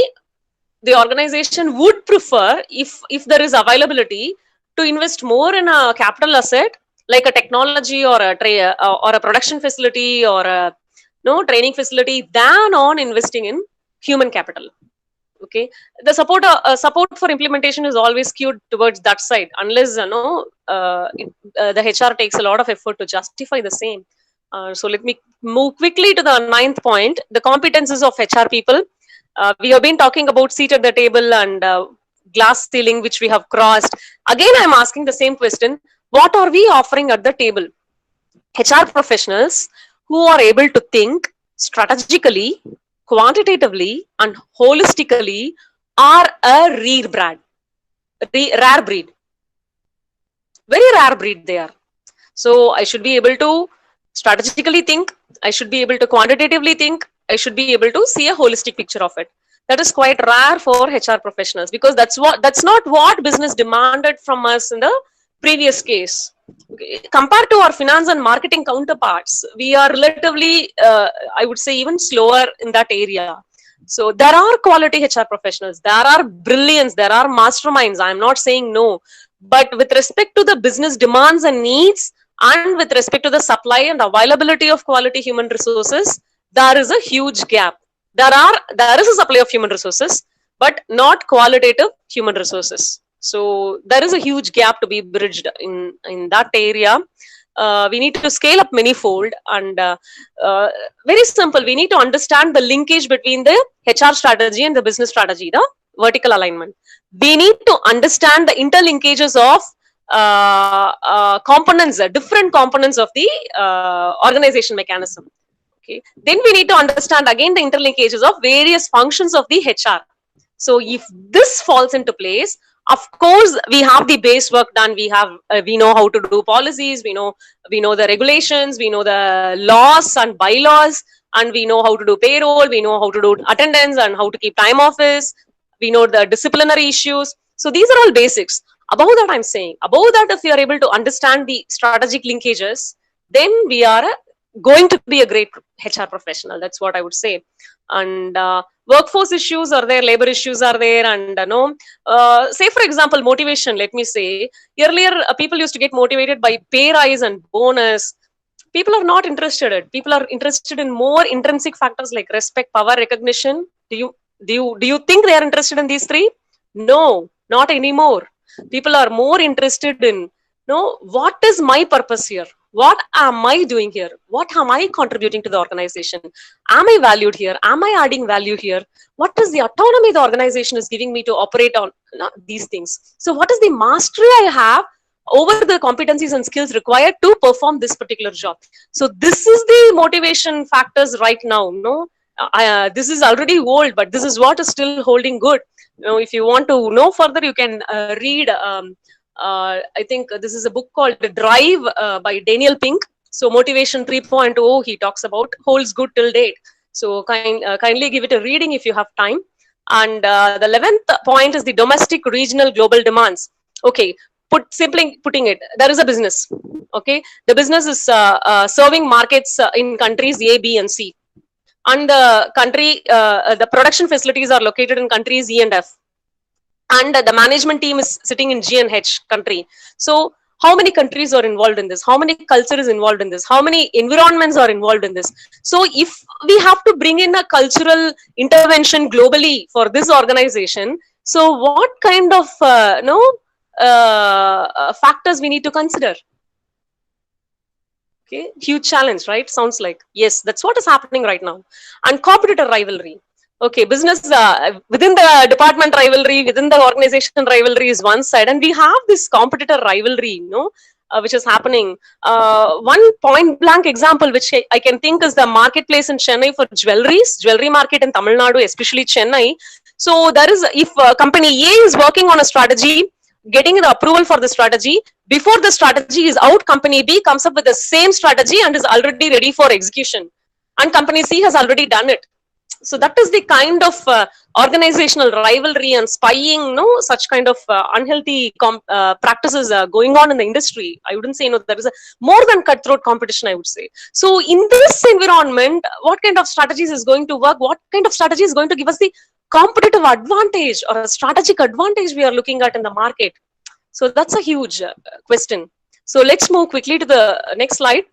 the organization would prefer, if there is availability, to invest more in a capital asset like a technology or a production facility or a training facility than on investing in human capital. Okay, the support for implementation is always skewed towards that side, unless the HR takes a lot of effort to justify the same. So let me move quickly to the 9th point, the competences of HR people. We have been talking about seat at the table and glass ceiling, which we have crossed. Again, I'm asking the same question. What are we offering at the table? HR professionals who are able to think strategically, quantitatively, and holistically are a rare breed. Very rare breed they are. So I should be able to strategically think. I should be able to quantitatively think. I should be able to see a holistic picture of it. That is quite rare for HR professionals because that's not what business demanded from us in the previous case. Okay. Compared to our finance and marketing counterparts, we are relatively, I would say, even slower in that area. So there are quality HR professionals, there are brilliance, there are masterminds. I'm not saying no, but with respect to the business demands and needs, and with respect to the supply and availability of quality human resources, there is a huge gap. There is a supply of human resources, but not qualitative human resources. So there is a huge gap to be bridged in that area. We need to scale up manifold, and very simple. We need to understand the linkage between the HR strategy and the business strategy, the vertical alignment. We need to understand the interlinkages of components, different components of the organization mechanism. Okay. Then we need to understand again the interlinkages of various functions of the HR. So if this falls into place, Of course, we have the base work done. We know how to do policies. We know the regulations. We know the laws and bylaws, and we know how to do payroll. We know how to do attendance and how to keep time office. We know the disciplinary issues. So these are all basics. Above that, I'm saying, above that, if we are able to understand the strategic linkages, then we are going to be a great HR professional. That's what I would say. And workforce issues are there, labor issues are there, and say for example, motivation. Let me say, earlier people used to get motivated by pay rise and bonus. People are not interested. People are interested in more intrinsic factors like respect, power, recognition. Do you think they are interested in these three? No, not anymore. People are more interested in, what is my purpose here? What am I doing here? What am I contributing to the organization? Am I valued here? Am I adding value here? What is the autonomy the organization is giving me to operate on these things? So what is the mastery I have over the competencies and skills required to perform this particular job? So this is the motivation factors right now. This is already old, but this is what is still holding good. If you want to know further, you can read. I think this is a book called Drive by Daniel Pink. So Motivation 3.0, he talks about, holds good till date. So kindly give it a reading if you have time. And the 11th point is the domestic, regional, global demands. Okay, simply putting it, there is a business. Okay, the business is serving markets in countries A, B, and C. And the production facilities are located in countries E and F. And the management team is sitting in G and H country. So how many countries are involved in this? How many culture is involved in this? How many environments are involved in this? So if we have to bring in a cultural intervention globally for this organization, so what kind of factors we need to consider? Okay, huge challenge, right? Sounds like. Yes, that's what is happening right now. And competitor rivalry. Okay, business within the department rivalry, within the organization rivalry is one side, and we have this competitor rivalry, which is happening. One point blank example which I can think is the marketplace in Chennai for jewelry market in Tamil Nadu, especially Chennai. So there is, if company A is working on a strategy, getting the approval for the strategy, before the strategy is out, company B comes up with the same strategy and is already ready for execution, and company C has already done it. So that is the kind of organizational rivalry and spying, such kind of unhealthy practices going on in the industry. I wouldn't say, there is a more than cutthroat competition, I would say. So in this environment, what kind of strategies is going to work? What kind of strategy is going to give us the competitive advantage or a strategic advantage we are looking at in the market? So that's a huge question. So let's move quickly to the next slide.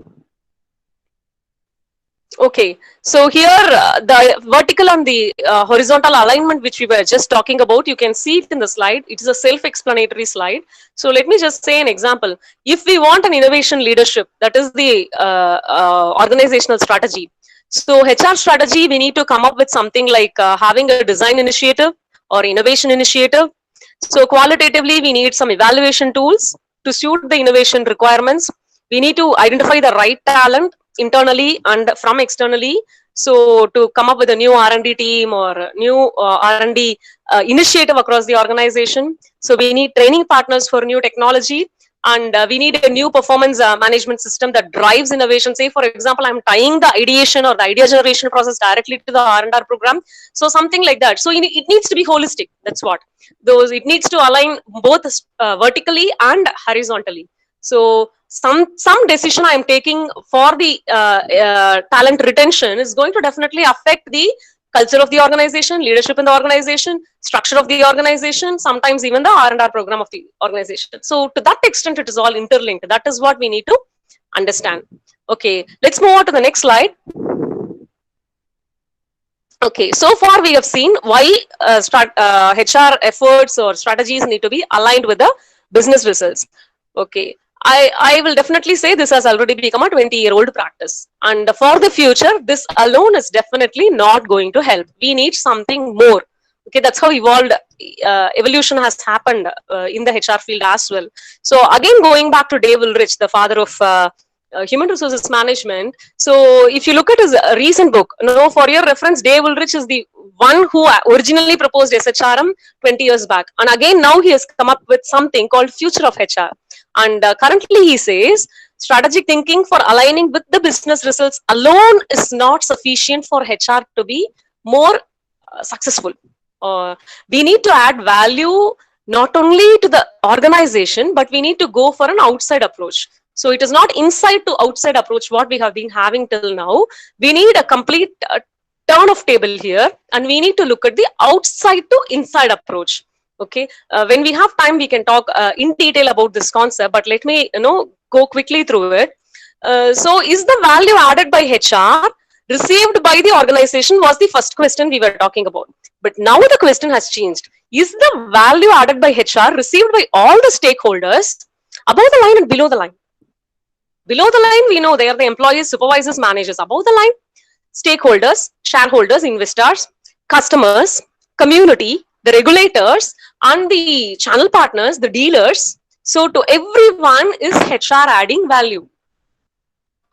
Okay, so here the vertical and the horizontal alignment which we were just talking about, you can see it in the slide. It is a self-explanatory slide. So let me just say an example. If we want an innovation leadership, that is the organizational strategy. So HR strategy, we need to come up with something like having a design initiative or innovation initiative. So qualitatively, we need some evaluation tools to suit the innovation requirements. We need to identify the right talent internally and from externally. So to come up with a new R&D team or new R&D initiative across the organization. So we need training partners for new technology, and we need a new performance management system that drives innovation. Say, for example, I'm tying the ideation or the idea generation process directly to the R&R program. So something like that. So it needs to be holistic. That's what. It needs to align both vertically and horizontally. So some decision I'm taking for the talent retention is going to definitely affect the culture of the organization, leadership in the organization, structure of the organization, sometimes even the R&R program of the organization. So to that extent, it is all interlinked. That is what we need to understand. Okay, let's move on to the next slide. Okay, so far we have seen why HR efforts or strategies need to be aligned with the business results. Okay, I will definitely say this has already become a 20-year-old practice. And for the future, this alone is definitely not going to help. We need something more. Okay, that's how evolution has happened in the HR field as well. So again, going back to Dave Ulrich, the father of human resources management. So if you look at his recent book, for your reference, Dave Ulrich is the one who originally proposed SHRM 20 years back. And again, now he has come up with something called Future of HR. And currently he says, strategic thinking for aligning with the business results alone is not sufficient for HR to be more successful. We need to add value not only to the organization, but we need to go for an outside approach. So it is not inside to outside approach what we have been having till now. We need a complete turn of table here, and we need to look at the outside to inside approach. Okay, when we have time, we can talk in detail about this concept, but let me go quickly through it. So is the value added by HR received by the organization was the first question we were talking about. But now the question has changed. Is the value added by HR received by all the stakeholders above the line and below the line? Below the line, we know they are the employees, supervisors, managers. Above the line, stakeholders, shareholders, investors, customers, community, the regulators, and the channel partners, the dealers. So to everyone is HR adding value.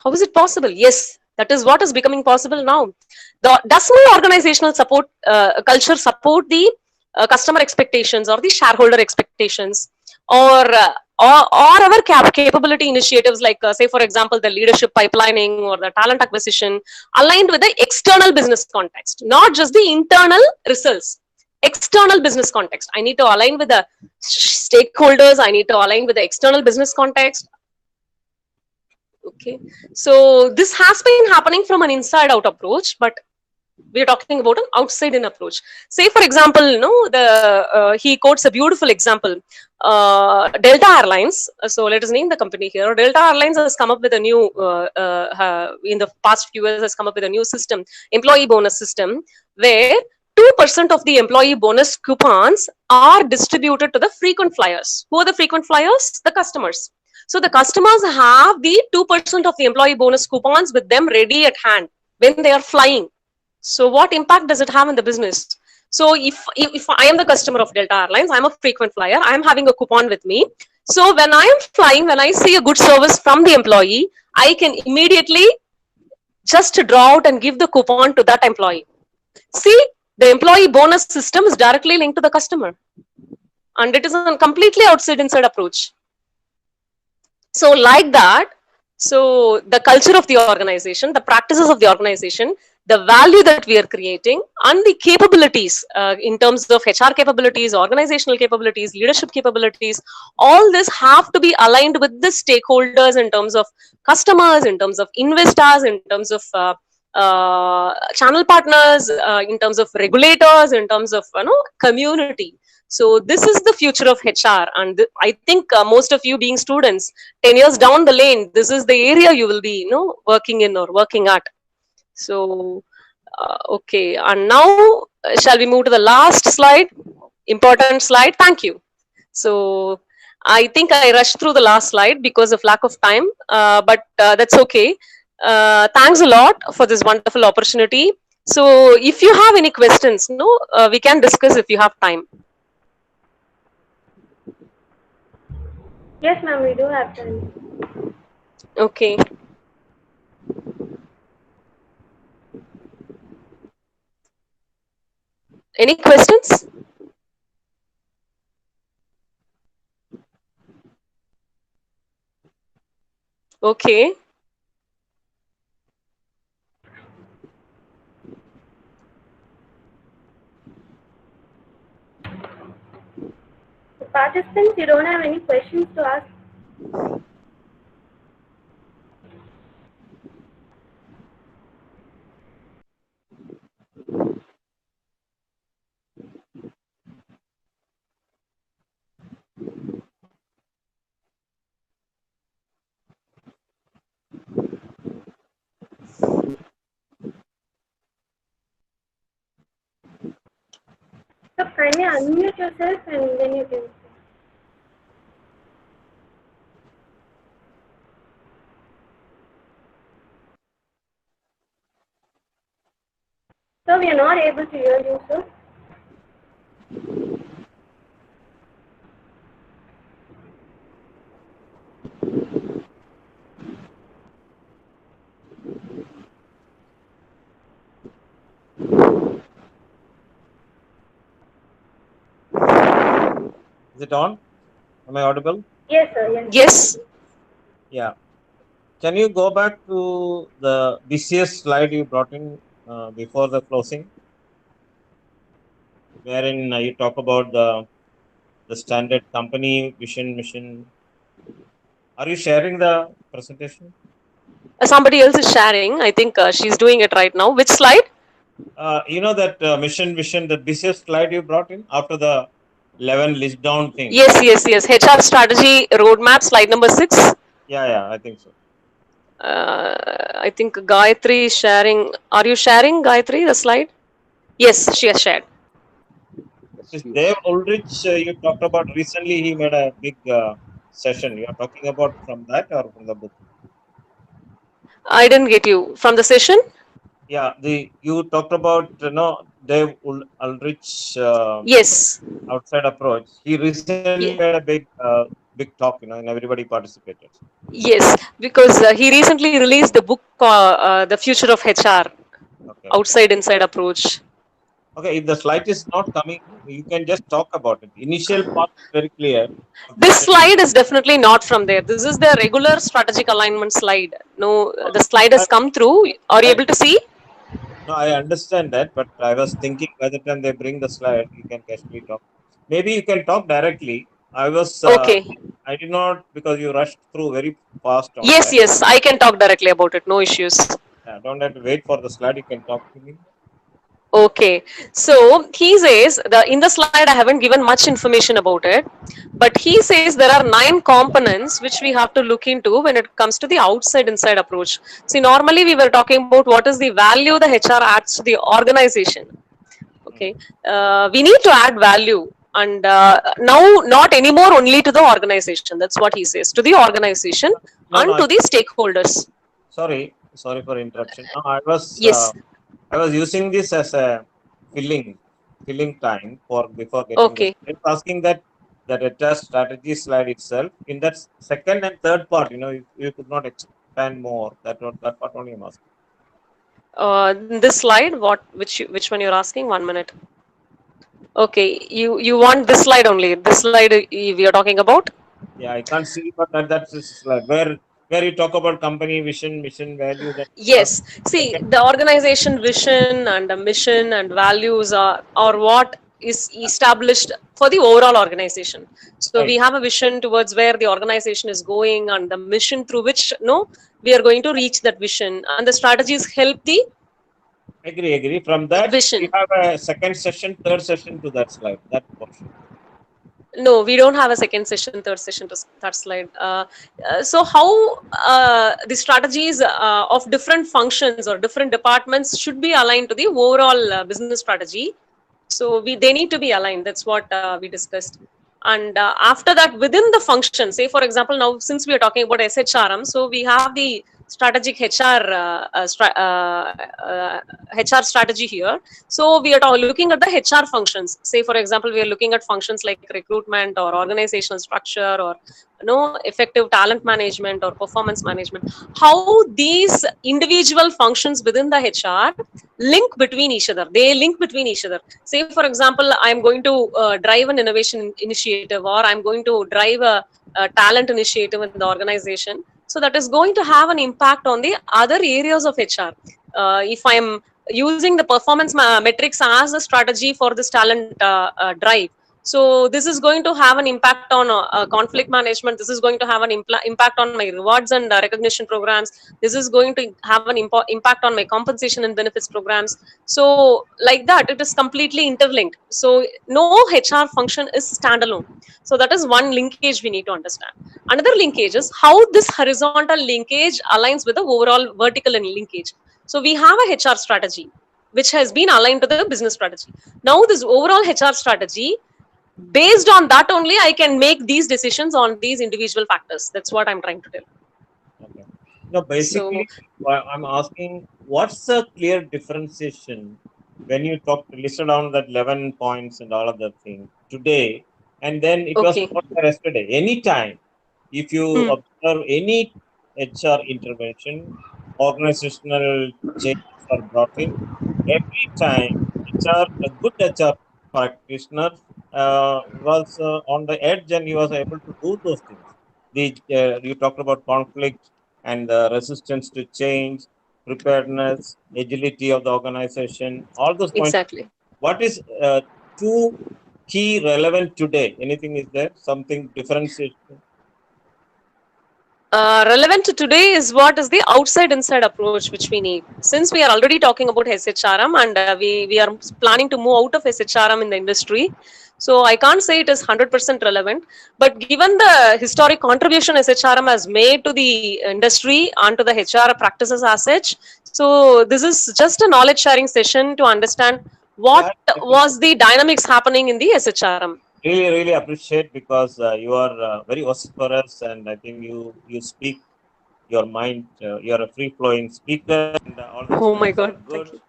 How is it possible? Yes, that is what is becoming possible now. Does my organizational support culture support the customer expectations or the shareholder expectations, or our capability initiatives like say for example the leadership pipelining or the talent acquisition aligned with the external business context, not just the internal results. External business context, I need to align with the stakeholders, I need to align with the external business context. Okay, so this has been happening from an inside out approach, but we are talking about an outside in approach. Say for example, he quotes a beautiful example, Delta Airlines. So let us name the company here. Delta Airlines has come up with a new in the past few years has come up with a new system, employee bonus system, where 2% of the employee bonus coupons are distributed to the frequent flyers. Who are the frequent flyers? The customers. So the customers have the 2% of the employee bonus coupons with them ready at hand when they are flying. So what impact does it have in the business? So if I am the customer of Delta Airlines, I'm a frequent flyer, I'm having a coupon with me. So when I am flying, when I see a good service from the employee, I can immediately just draw out and give the coupon to that employee. See, the employee bonus system is directly linked to the customer. And it is a completely outside inside approach. So like that, so the culture of the organization, the practices of the organization, the value that we are creating, and the capabilities in terms of HR capabilities, organizational capabilities, leadership capabilities, all this have to be aligned with the stakeholders in terms of customers, in terms of investors, in terms of channel partners, in terms of regulators, in terms of community. So this is the future of HR, and I think most of you being students, 10 years down the lane, this is the area you will be working in or working at. So okay, and now shall we move to the last slide, important slide. Thank you. So I think I rushed through the last slide because of lack of time, but that's okay. Thanks a lot for this wonderful opportunity. So if you have any questions, we can discuss if you have time. Yes, ma'am, we do have time. Okay. Any questions? Okay. The participants, you don't have any questions to ask? So kindly unmute yourself and then you can say. So we are not able to hear you, sir. Is it on? Am I audible? Yes, sir. Yes. Yes. Yeah. Can you go back to the BCS slide you brought in before the closing, wherein you talk about the standard company vision, mission. Are you sharing the presentation? Somebody else is sharing. I think she's doing it right now. Which slide? You know that mission, vision, the BCS slide you brought in after the 11 list down thing. Yes, yes, yes. HR strategy roadmap, slide number 6. Yeah, I think so. I think Gayatri is sharing. Are you sharing, Gayatri, the slide? Yes, she has shared. This Dave Ulrich, you talked about recently, he made a big session. You are talking about from that or from the book? I didn't get you. From the session? Yeah, you talked about Dave Ulrich Yes. outside approach. He recently Ye- made a big talk, and everybody participated. Yes, because he recently released the book, The Future of HR, Okay. Outside Inside Approach. Okay, if the slide is not coming, you can just talk about it. Initial part is very clear. This slide is definitely not from there. This is the regular strategic alignment slide. No, the slide has come through. Are you able to see? No, I understand that, but I was thinking by the time they bring the slide, you can casually talk. Maybe you can talk directly. Okay. I did not because you rushed through very fast on Yes, that. yes, I can talk directly about it. No issues. Don't have to wait for the slide. You can talk to me. Okay, so he says in the slide I haven't given much information about it, but he says there are 9 components which we have to look into when it comes to the outside inside approach. See, normally we were talking about what is the value the HR adds to the organization. Okay, we need to add value, and now not anymore only to the organization. That's what he says, to the organization and No. to the stakeholders. Sorry for interruption. No, Yes. I was using this as a filling time for before getting this. Okay. I was asking that HR strategy slide itself in that second and third part. You could not expand more. That part only I'm asking. This slide, which one you're asking? 1 minute. Okay, you want this slide only. This slide we are talking about. Yeah, I can't see, but that's this slide where you talk about company vision, mission, value. That Yes. See, second. the organization vision and the mission and values are what is established for the overall organization. So Right. we have a vision towards where the organization is going and the mission through which we are going to reach that vision, and the strategies help the Agree. From that, we vision. have a second session, third session to that slide, that portion. No, we don't have a second session, third session to that slide. So how the strategies of different functions or different departments should be aligned to the overall business strategy. So they need to be aligned. That's what we discussed. And after that, within the function, say for example, now since we are talking about SHRM, so we have the strategic HR strategy here. So we are looking at the HR functions. Say for example, we are looking at functions like recruitment or organizational structure or effective talent management or performance management. How these individual functions within the HR link between each other. They link between each other. Say for example, I'm going to drive an innovation initiative, or I'm going to drive a talent initiative in the organization. So that is going to have an impact on the other areas of HR. If I'm using the performance metrics as a strategy for this talent drive, so this is going to have an impact on conflict management. This is going to have an impact on my rewards and recognition programs. This is going to have an impact on my compensation and benefits programs. So like that, it is completely interlinked. So no HR function is standalone. So that is one linkage we need to understand. Another linkage is how this horizontal linkage aligns with the overall vertical linkage. So we have a HR strategy which has been aligned to the business strategy. Now this overall HR strategy, based on that only I can make these decisions on these individual factors. That's what I'm trying to tell. Okay. No, So basically, I'm asking what's the clear differentiation when you listed down that 11 points and all of that thing today, and then it was okay. not there yesterday. Anytime, if you Hmm. observe any HR intervention, organizational changes are brought in, every time HR, a good HR practitioner was on the edge and he was able to do those things. You talked about conflict and the resistance to change, preparedness, agility of the organization, all those points. Exactly. What is too key relevant today? Anything is there? Something differentiation? Relevant to today is what is the outside inside approach which we need. Since we are already talking about SHRM and we are planning to move out of SHRM in the industry, so I can't say it is 100% relevant. But given the historic contribution SHRM has made to the industry and to the HR practices as such, so this is just a knowledge sharing session to understand what Yeah, was the dynamics happening in the SHRM. really appreciate because you are very vociferous and I think you speak your mind. You're a free flowing speaker, and all those Oh my points are God, good. thank you.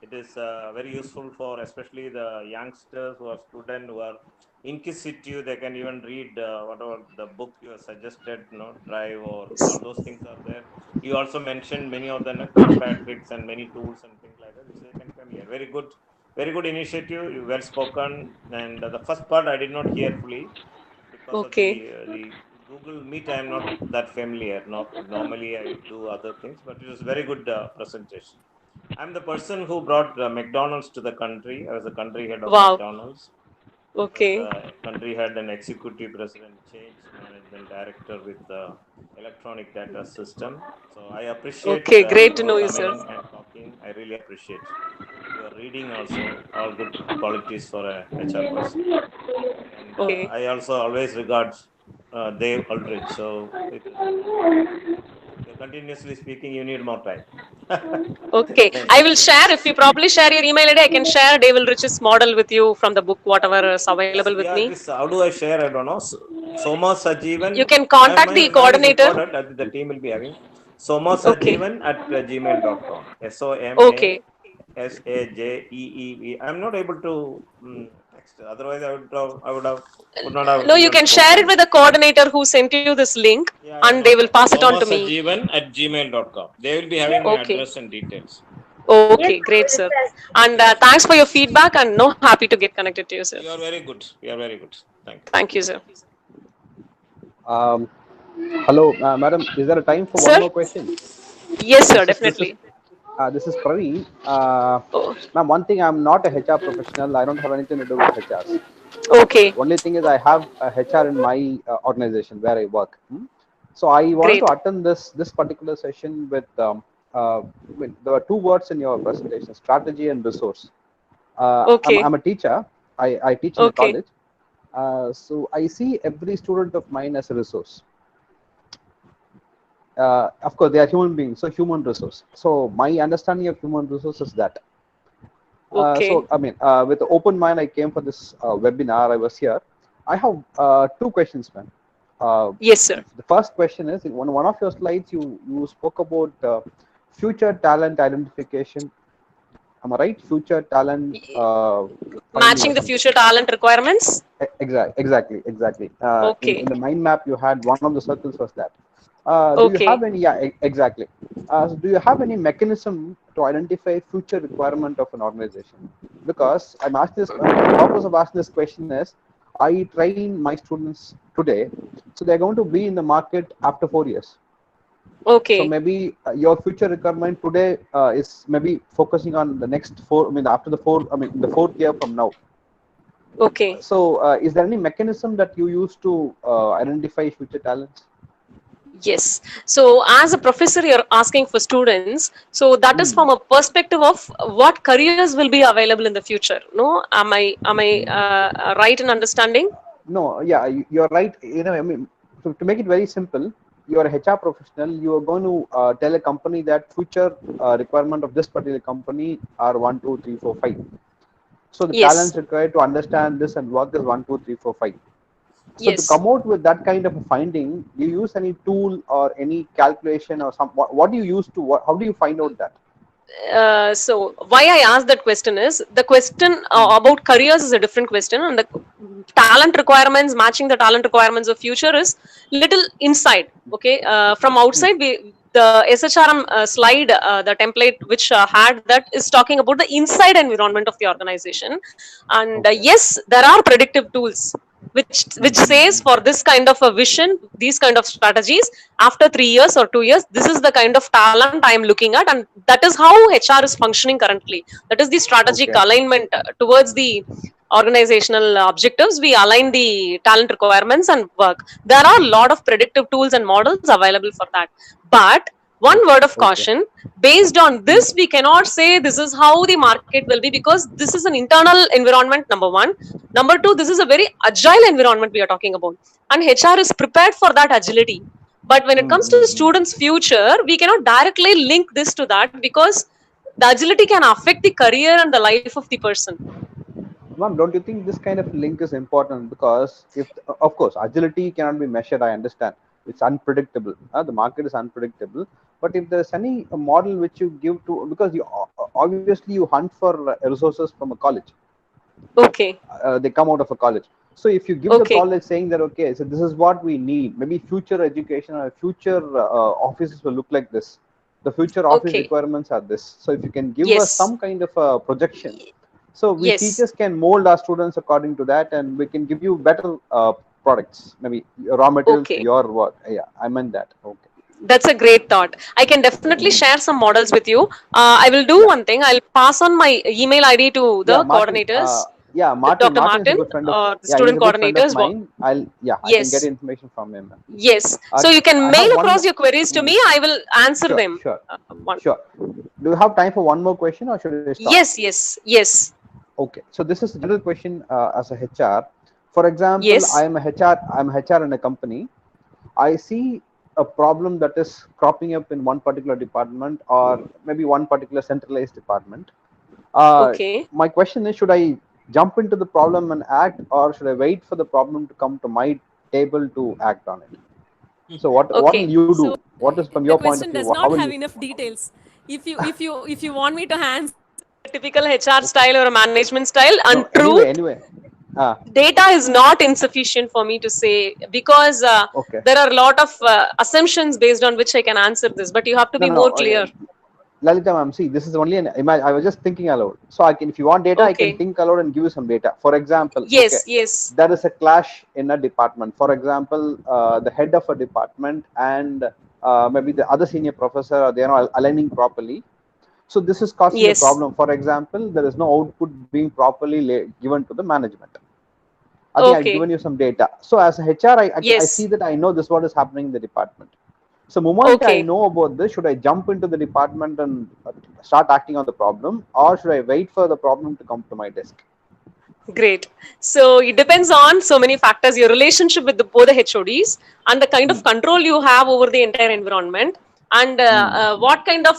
It is very useful for especially the youngsters who are students who are inquisitive. They can even read whatever the book you have suggested, Drive or all those things are there. You also mentioned many of them, Kilpatrick's and many tools and things like that, which they can come here. Very good initiative. You well spoken. And the first part I did not hear fully because of Okay. the Google Meet. I am not that familiar. Not normally I do other things, but it was very good presentation. I'm the person who brought McDonald's to the country. I was the country head of Wow. McDonald's because Okay. the country had an executive president change management director with the electronic data system. So I appreciate Okay. Great to you know you, sir. coming and talking. I really appreciate your reading also. All good qualities for a HR person. And Okay. I also always regard Dave Aldrich. So you're continuously speaking. You need more time. Okay. I will share if you probably share your email ID. I can share Dave Rich's model with you from the book, whatever is available with Yeah, me. this how do I share? I don't know. Soma You Sajivan. can I have contact my the mine is coordinator. recorded. The team will be having Soma Okay. Sajivan at gmail.com. Okay. SOMASAJEEV. I'm not able to text. Otherwise, I would not have No, you even can share it spoken. with the coordinator who sent you this link, Yeah, and no they will problem. pass it on Soma to me. Sajivan at gmail.com. They will be having my Okay. address and details. Yes, Okay. I Great, will sir. send. And Thank you. thanks for your feedback. And no, happy to get connected to you, sir. You are very good. You are very good. Thank you. Thank you, sir. Um, Hello, madam. Is there a time for one Sir? more question? Yes, sir. This is Definitely. this is Praveen. Oh, Ma'am, one thing, I'm not a HR professional. I don't have anything to do with HRs. okay. Only thing is I have a HR in my organization where I work. So I wanted to Great. attend this particular session with there were two words in your presentation: strategy and resource. Okay. I'm a teacher. I teach in a Okay. college. So I see every student of mine as a resource. Of course, they are human beings, so human resource. So my understanding of human resource is that. Okay. So I mean, with the open mind, I came for this webinar. I was here. I have two questions, man. Yes, sir. The first question is, in one of your slides, you spoke about future talent identification. Am I right? Future talent finding or Matching the something. future talent requirements. Exactly. In Okay. the mind map you had, one of the circles was that. Do you have Okay. any? Yeah, exactly. So do you have any mechanism to identify future requirement of an organization? Because I'm asking this. The purpose of asking this question is, I train my students today, so they're going to be in the market after 4 years. So Okay. maybe your future requirement today is maybe focusing on the next four. I mean, after the four. I mean, the 4th year from now. Okay. So, is there any mechanism that you use to identify future talents? Yes. So, as a professor, you're asking for students. So, that is from a perspective of what careers will be available in the future. No, am I right in understanding? No, yeah, you're right. I mean, to make it very simple, you're a HR professional. You are going to tell a company that future requirement of this particular company are 1, 2, 3, 4, 5. So the Yes. talents required to understand this and work is 1, 2, 3, 4, 5. So to Yes. come out with that kind of a finding, do you use any tool or any calculation or some? What do you use to? How do you find out that? So why I asked that question is the question about careers is a different question, and the talent requirements matching the talent requirements of future is little inside. Okay, from outside the SHRM slide, the template which had that is talking about the inside environment of the organization. And Okay. yes, there are predictive tools which says for this kind of a vision, these kind of strategies, after 3 years or 2 years, this is the kind of talent I am looking at, and that is how HR is functioning currently. That is the strategic Okay. alignment towards the organizational objectives. We align the talent requirements and work. There are a lot of predictive tools and models available for that. But one word of Okay. caution, based on this, we cannot say this is how the market will be, because this is an internal environment, number one. Number two, this is a very agile environment we are talking about, and HR is prepared for that agility. But when it comes to the students' future, we cannot directly link this to that, because the agility can affect the career and the life of the person. Ma'am, don't you think this kind of link is important? Because if, of course, agility cannot be measured, I understand. It's unpredictable. The market is unpredictable. But if there's any model which you give to, because you obviously you hunt for resources from a college. Okay. They come out of a college. So if you give the Okay. college saying that, okay, so this is what we need, maybe future education or future offices will look like this. The future office Okay. requirements are this. So if you can give us Yes. some kind of a projection, so we Yes. teachers can mold our students according to that, and we can give you better products, maybe raw materials for Okay. your work. Yeah, I meant that. Okay. That's a great thought. I can definitely share some models with you. I will do Yeah. one thing. I'll pass on my email ID to Yeah, the Martin. coordinators, Martin. Dr. Martin is a Martin, good friend of. or the Yeah, he's student a good friend of coordinators. mine. I can get Yes. information from him. Yes. So you can I mail have one. across your queries to me. I will answer Sure, them. sure, One. sure. Do you have time for one more question, or should I stop? Yes. Yes. Yes. Okay. So this is a general question as a HR. For example, Yes. I'm a HR. I'm a HR in a company. I see a problem that is cropping up in one particular department, or maybe one particular centralized department. Okay. My question is, should I jump into the problem and act, or should I wait for the problem to come to my table to act on it? So what will Okay. you do? So What is from the your point of question view? does How not will have you? enough details. If you want me to answer, Typical HR style or a management style. No. Untruth. Anyway. Ah. Data is not insufficient for me to say, because Okay. there are a lot of assumptions based on which I can answer this, but you have to be more clear. Lalita ma'am, see, this is only an image. I was just thinking aloud. So I can, if you want data, I can Okay. think aloud and give you some data. For example, Yes. okay, Yes. there is a clash in a department. For example, the head of a department and maybe the other senior professor, they are not aligning properly. So this is causing a Yes. problem. For example, there is no output being properly given to the management. I think I've Okay. given you some data. So as a HR, I Yes. see that I know this what is happening in the department. So moment I Okay. know about this, should I jump into the department and start acting on the problem, or should I wait for the problem to come to my desk? Great. So it depends on so many factors: your relationship with both the HODs, and the kind of control you have over the entire environment, and what kind of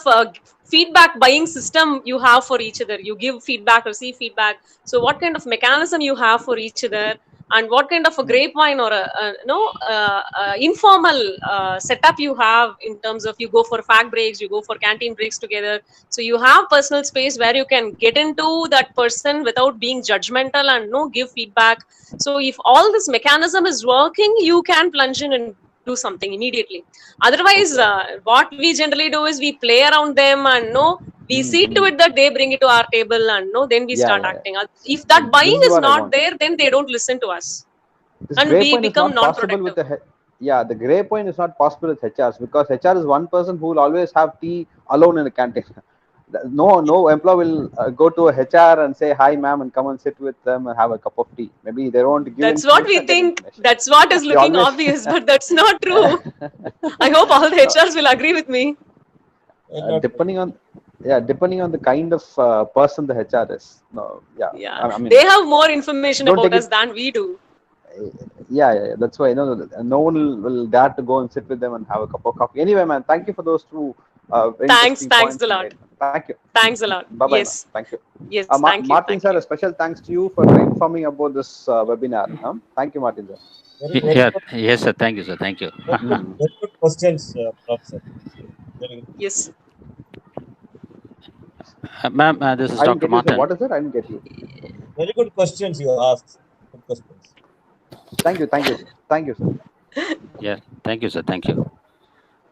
feedback buying system you have for each other. You give feedback, receive feedback. So what kind of mechanism you have for each other, and what kind of a grapevine or informal setup you have in terms of you go for fag breaks, you go for canteen breaks together. So you have personal space where you can get into that person without being judgmental and give feedback. So if all this mechanism is working, you can plunge in and do something immediately. Otherwise, what we generally do is we play around them, and we see to it that they bring it to our table, and then we start acting. If that So buying this is is what I not want. there, then they don't listen to us, This and gray we point is become not possible with non-productive. the gray point is not possible with HRs, because HR is one person who will always have tea alone in the canteen. No employee will go to a HR and say hi ma'am and come and sit with them and have a cup of tea. Maybe they don't give That's what we information or get think. information. That's what is They looking always obvious, but that's not true. I hope all the HRs will agree with me. depending on the kind of person the HR is. No, yeah. Yeah, I mean, they have more information don't about take us it. than we do. Yeah. That's why no one will dare to go and sit with them and have a cup of coffee. Anyway, man, thank you for those two very interesting Thanks points a you lot. made. Thank you. Thanks a lot. Bye bye, man. Yes, Thank you. yes, thank you. Martin Thank sir, you. a special thanks to you for informing about this webinar. Thank you, Martin sir. Yeah, yes, sir. Thank you, sir. Thank you. Very good questions, Professor. Very good. Yes. Ma'am, this is I didn't Dr. get you, sir. Martin. What is it? I didn't get you. Very good questions you asked. Good questions. Thank you, sir. Yeah, thank you, sir. Thank you.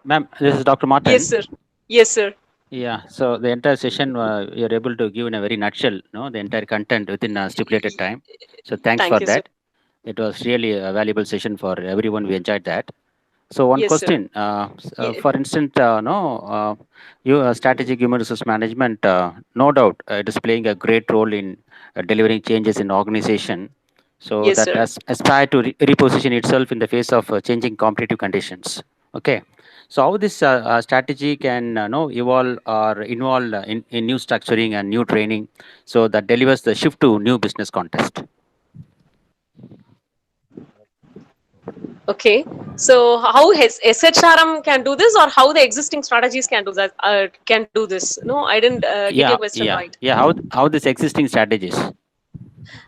Ma'am, this is Dr. Martin. Yes, sir. Yes, sir. Yeah, so the entire session you're able to give in a very nutshell, no, the entire content within a stipulated time. So thanks Thank for you, sir. that. It was really a valuable session for everyone. We enjoyed that. So one Yes, sir. question, for instance, you strategic human resource management, no doubt, it is playing a great role in delivering changes in organization. So Yes, that sir. aspire to reposition itself in the face of changing competitive conditions. Okay. So how this strategy can no evolve or involve in new structuring and new training, so that delivers the shift to new business context. Okay. So how has SHRM can do this, or how the existing strategies can do that? Can do this? No, I didn't get your question right. Yeah. How this existing strategies?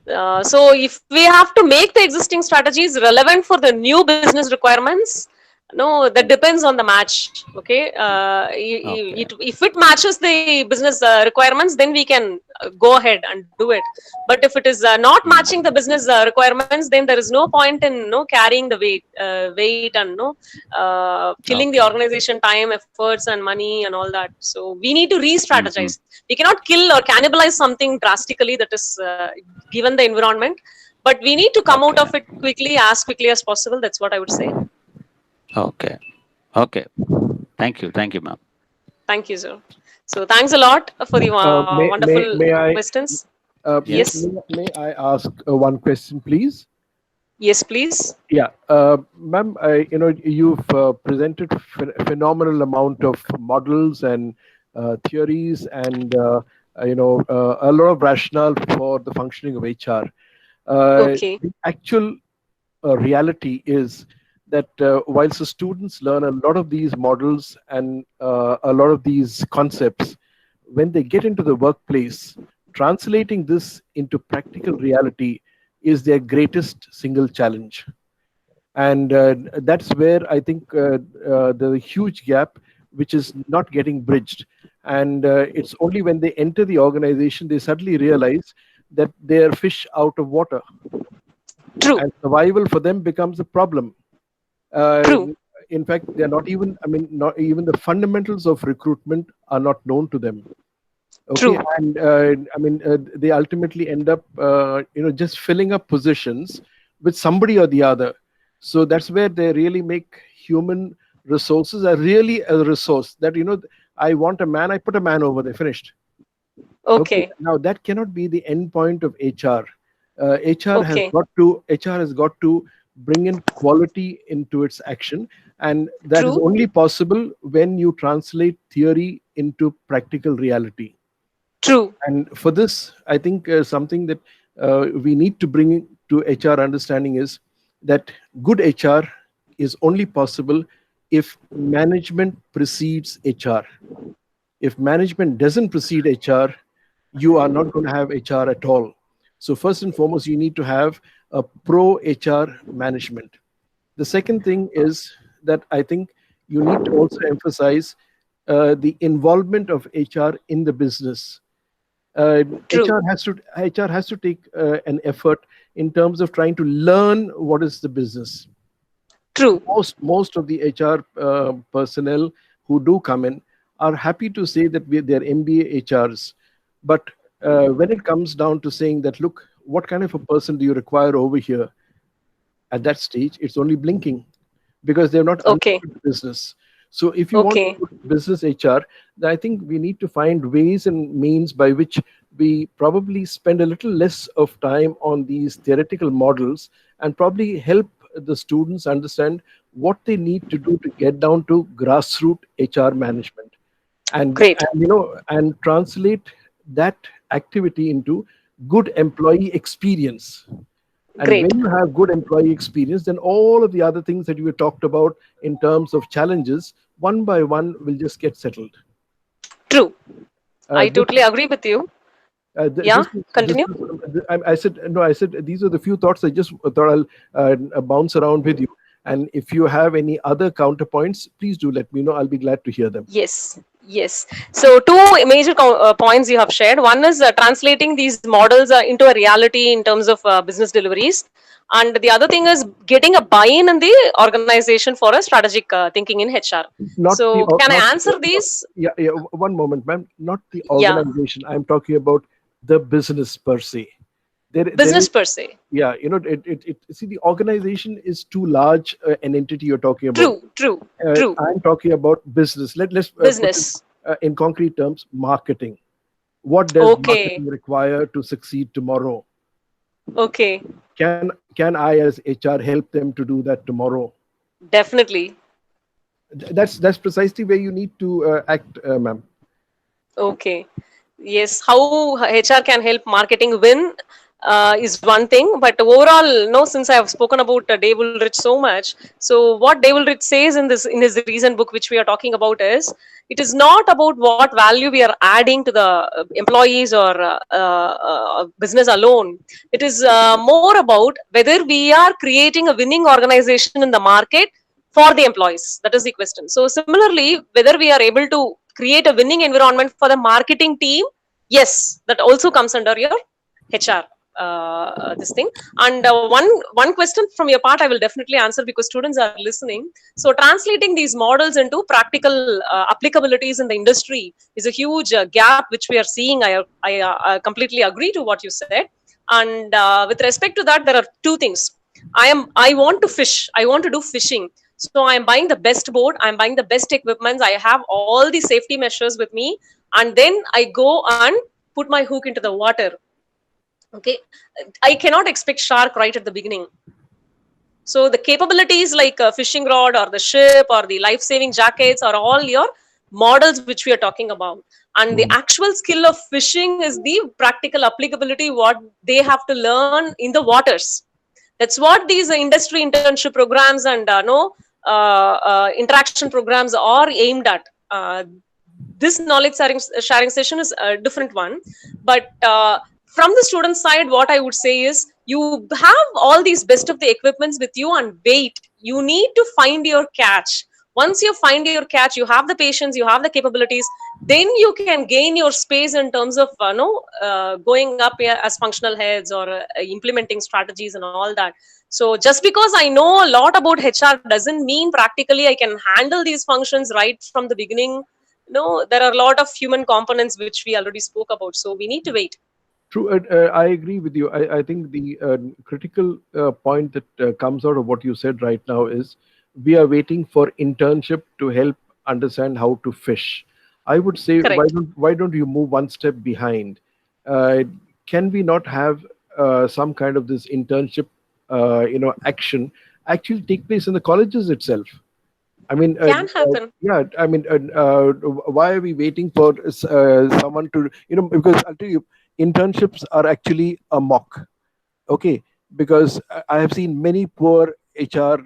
So if we have to make the existing strategies relevant for the new business requirements, no, that depends on the match. Okay, Okay. if it matches the business requirements, then we can go ahead and do it. But if it is not matching the business requirements, then there is no point in no carrying the weight and no killing the Okay. organization time, efforts, and money and all that. So we need to re-strategize. Mhm. We cannot kill or cannibalize something drastically that is given the environment, but we need to come out Okay. of it quickly, as quickly as possible. That's what I would say. Okay. Okay. Thank you, ma'am. Thank you, sir. So thanks a lot for the wonderful May I questions. Yes. Yes. may I ask one question, please? Yes, please. Yeah, ma'am, you've presented phenomenal amount of models and theories and a lot of rationale for the functioning of HR. Okay. The actual reality is that whilst the students learn a lot of these models and a lot of these concepts, when they get into the workplace, translating this into practical reality is their greatest single challenge. And that's where I think the huge gap which is not getting bridged. And it's only when they enter the organization they suddenly realize that they're fish out of water, True. and survival for them becomes a problem. True. In fact, they're not even, not even the fundamentals of recruitment are not known to them. Okay, True. and they ultimately end up, just filling up positions with somebody or the other. So that's where they really make human resources are really a resource that, I want a man, I put a man over there, finished. Okay. Now that cannot be the end point of HR. HR Okay. has got to bring in quality into its action, and that is True. only possible when you translate theory into practical reality. True. And for this, I think something that we need to bring to HR understanding is that good HR is only possible if management precedes HR. If management doesn't precede HR, you are not going to have HR at all. So first and foremost, you need to have a pro HR management. The second thing is that I think you need to also emphasize the involvement of HR in the business. True. HR has to take an effort in terms of trying to learn what is the business. True. Most of the HR personnel who do come in are happy to say that they're MBA HRs, but when it comes down to saying that, look, what kind of a person do you require over here? At that stage, it's only blinking because they're not Okay. understood the business. So if you want Okay. to put business HR, then I think we need to find ways and means by which we probably spend a little less of time on these theoretical models and probably help the students understand what they need to do to get down to grassroots HR management, and Great. and translate that activity into good employee experience. And Great. when you have good employee experience, then all of the other things that you talked about in terms of challenges, one by one, will just get settled. True. I This- totally agree with you. Yeah. Continue. I said no. I said these are the few thoughts I just thought I'll bounce around with you. And if you have any other counterpoints, please do let me know. I'll be glad to hear them. Yes. Yes. So two major points you have shared. One is translating these models into a reality in terms of business deliveries, and the other thing is getting a buy-in in the organization for a strategic thinking in HR. Not the So can not I answer these? yeah, one moment, ma'am. Not the Yeah, organization. I'm talking about the business per se. There is, business per se. yeah, see, the organization is too large an entity you're talking about. True. True. True. I'm talking about business. Let's put it Business. in concrete terms. Marketing. What does Okay. marketing require to succeed tomorrow? Okay. Can I as HR help them to do that tomorrow? Definitely. That's precisely where you need to act, ma'am. Okay. Yes. How HR can help marketing win is one thing, but overall, no. Since I have spoken about Dave Ulrich so much, so what Dave Ulrich says in his recent book, which we are talking about, is it is not about what value we are adding to the employees or business alone. It is more about whether we are creating a winning organization in the market for the employees. That is the question. So similarly, whether we are able to create a winning environment for the marketing team, yes, that also comes under your HR this thing. And one question from your part I will definitely answer because students are listening. So translating these models into practical applicabilities in the industry is a huge gap which we are seeing. I completely agree to what you said. And with respect to that, there are two things. I want to fish. I want to do fishing. So I'm buying the best boat. I'm buying the best equipments. I have all the safety measures with me, and then I go and put my hook into the water. Okay, I cannot expect shark right at the beginning. So the capabilities like a fishing rod or the ship or the life-saving jackets are all your models which we are talking about. And the actual skill of fishing is the practical applicability what they have to learn in the waters. That's what these industry internship programs and no interaction programs are aimed at. This knowledge sharing session is a different one, but from the student side, what I would say is you have all these best of the equipments with you, and wait, you need to find your catch. Once you find your catch, you have the patience, you have the capabilities, then you can gain your space in terms of going up as functional heads or implementing strategies and all that. So just because I know a lot about HR doesn't mean practically I can handle these functions right from the beginning. No, there are a lot of human components which we already spoke about, so we need to wait. True, I agree with you. I think the critical point that comes out of what you said right now is we are waiting for internship to help understand how to fish. I would say Correct. why don't you move one step behind? Uh, can we not have some kind of this internship, action actually take place in the colleges itself? I mean, Can happen. yeah. I mean, why are we waiting for someone to, because I'll tell you, internships are actually a mock. Okay, because I have seen many poor HR,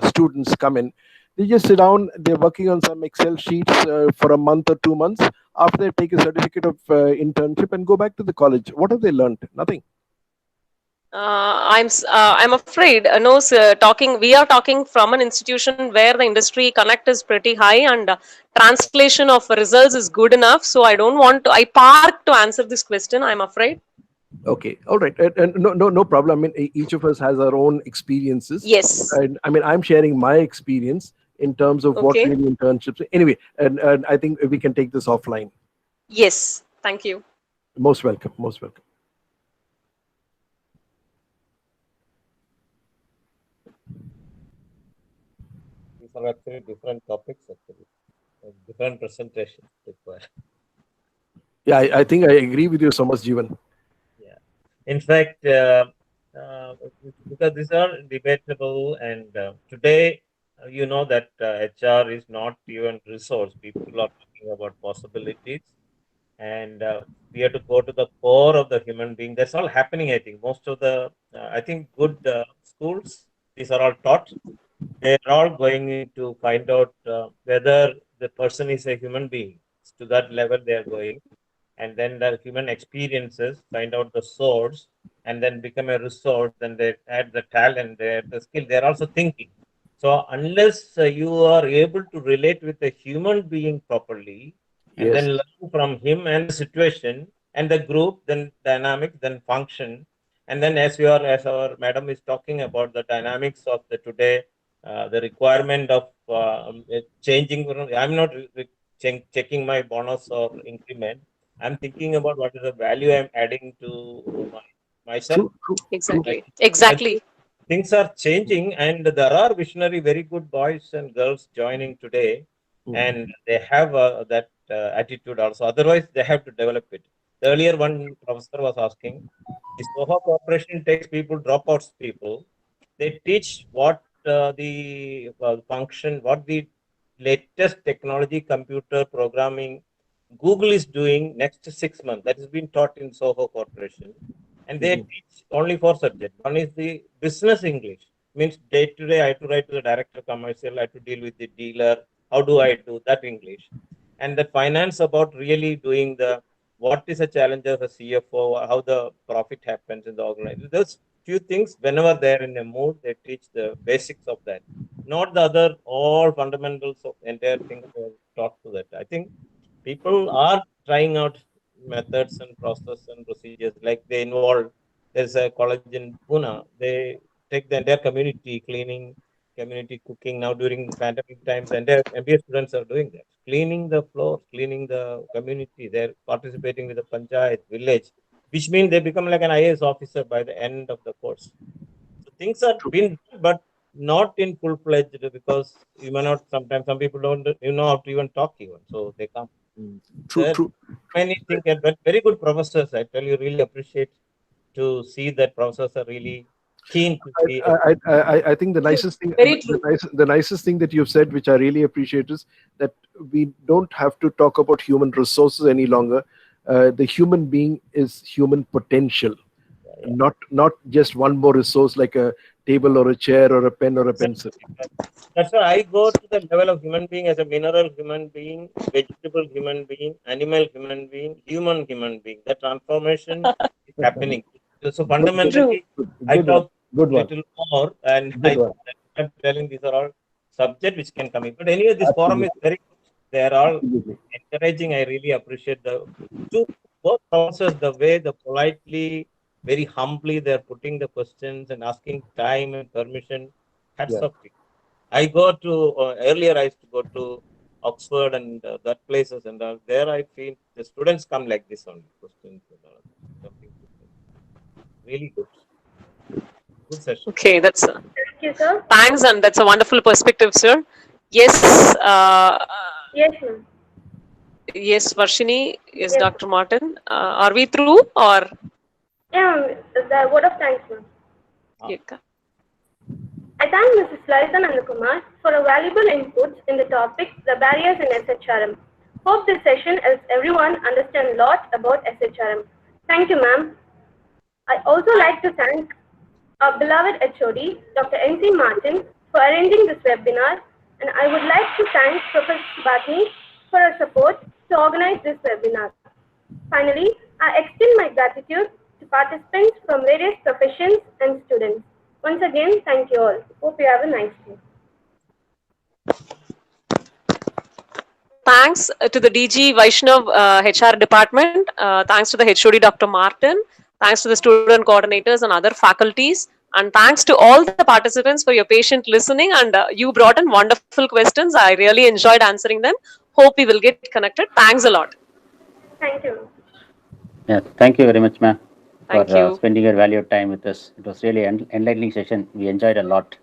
students come in. They just sit down. They're working on some Excel sheets for a month or 2 months. After they take a certificate of internship and go back to the college, what have they learned? Nothing. I'm afraid no sir, talking we are talking from an institution where the industry connect is pretty high, and translation of results is good enough. So I don't want to. I park to answer this question, I'm afraid. Okay, all right, and no problem. I mean, each of us has our own experiences, Yes. and I mean, I'm sharing my experience in terms of what Okay. really internships. Anyway, and I think we can take this offline. Yes. Thank you. Most welcome. Most welcome. These are actually different topics, actually, different presentations required. Yeah, I think I agree with you so much, Jeevan. Yeah. In fact, because these are debatable, and today, you know that HR is not even resource. People are talking about possibilities, and we have to go to the core of the human being. That's all happening. I think most of the, I think, good schools, these are all taught. They're all going to find out whether the person is a human being. To that level, they are going, and then the human experiences, find out the source, and then become a resource. Then they add the talent, they add the skill. They're also thinking. So unless you are able to relate with a human being properly, and Yes. then learn from him and the situation and the group, then dynamics, then function, and then as our madam is talking about the dynamics of the today, the requirement of changing. I'm not checking my bonus or increment. I'm thinking about what is the value I'm adding to myself. True. Exactly. I Exactly. think things are changing, and there are visionary, very good boys and girls joining today, and they have that attitude also. Otherwise, they have to develop it. Earlier, one professor was asking, the Soho Corporation takes people, dropouts people. They teach what the function, what the latest technology, computer programming, Google is doing next 6 months. That has been taught in Soho Corporation, and they teach only 4 subjects. One is the business English, means day to day I have to write to the director commercial, I have to deal with the dealer. How do I do that English? And the finance about really doing the what is a challenge of a CFO, how the profit happens in the organization. Those few things, whenever they're in a mood, they teach the basics of that, not the other all fundamentals of entire thing they're taught to that. I think people are trying out methods and process and procedures like they involve. There's a college in Pune. They take the entire community cleaning, community cooking. Now during pandemic times, the entire MBA students are doing that, cleaning the floor, cleaning the community. They're participating with the panchayat village, which means they become like an IAS officer by the end of the course. So things are being done, but not in full fledged, because you may not. Sometimes some people don't how to even talk even, so they come. There True. are many things, but very good professors. I tell you, really appreciate to see that professors are really keen to see. I think the nicest thing, Very true. the nicest thing that you've said, which I really appreciate, is that we don't have to talk about human resources any longer. The human being is human potential, not just one more resource like a table or a chair or a pen or a pencil. That's why I go to the level of human being as a mineral human being, vegetable human being, animal human being, human being. The transformation is happening. So fundamentally, I talk Good one. little more, and Good one. I'm telling these are all subjects which can come in. But anyway, this forum is very good. They are all Absolutely. encouraging. I really appreciate the two both professors, the way the politely, very humbly they're putting the questions and asking time and permission. Hats Yeah. off to you. I go to earlier. I used to go to Oxford and that places, and there I feel the students come like this only questions. Something really good. Good session. Okay, that's Thank you, sir. thanks, and that's a wonderful perspective, sir. Yes, Yes, ma'am. yes, Varshini, yes, Yes. Dr. Martin. Are we through or? Yeah, the word of thanks, ma'am. Yeah. I thank Mrs. Lalita Nandakumar for a valuable inputs in the topic, the barriers in SHRM. Hope this session helps everyone understand a lot about SHRM. Thank you, ma'am. I also like to thank our beloved HOD, Dr. N.C. Martin, for arranging this webinar, and I would like to thank Professor Batni for her support to organize this webinar. Finally, I extend my gratitude to participants from various professions and students. Once again, thank you all. Hope you have a nice day. Thanks to the DG Vaishnav HR department. Thanks to the HOD Dr. Martin. Thanks to the student coordinators and other faculties. And thanks to all the participants for your patient listening. And you brought in wonderful questions. I really enjoyed answering them. Hope we will get connected. Thanks a lot. Thank you. Yeah, thank you very much, ma'am, Thank for you. spending your valuable time with us. It was really an enlightening session. We enjoyed a lot.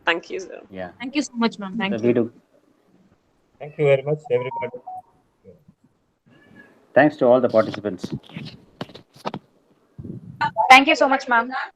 Thank you, sir. Yeah. Thank you so much, ma'am. Thank So you. we do. Thank you very much, everybody. Thanks to all the participants. Thank you so much, ma'am.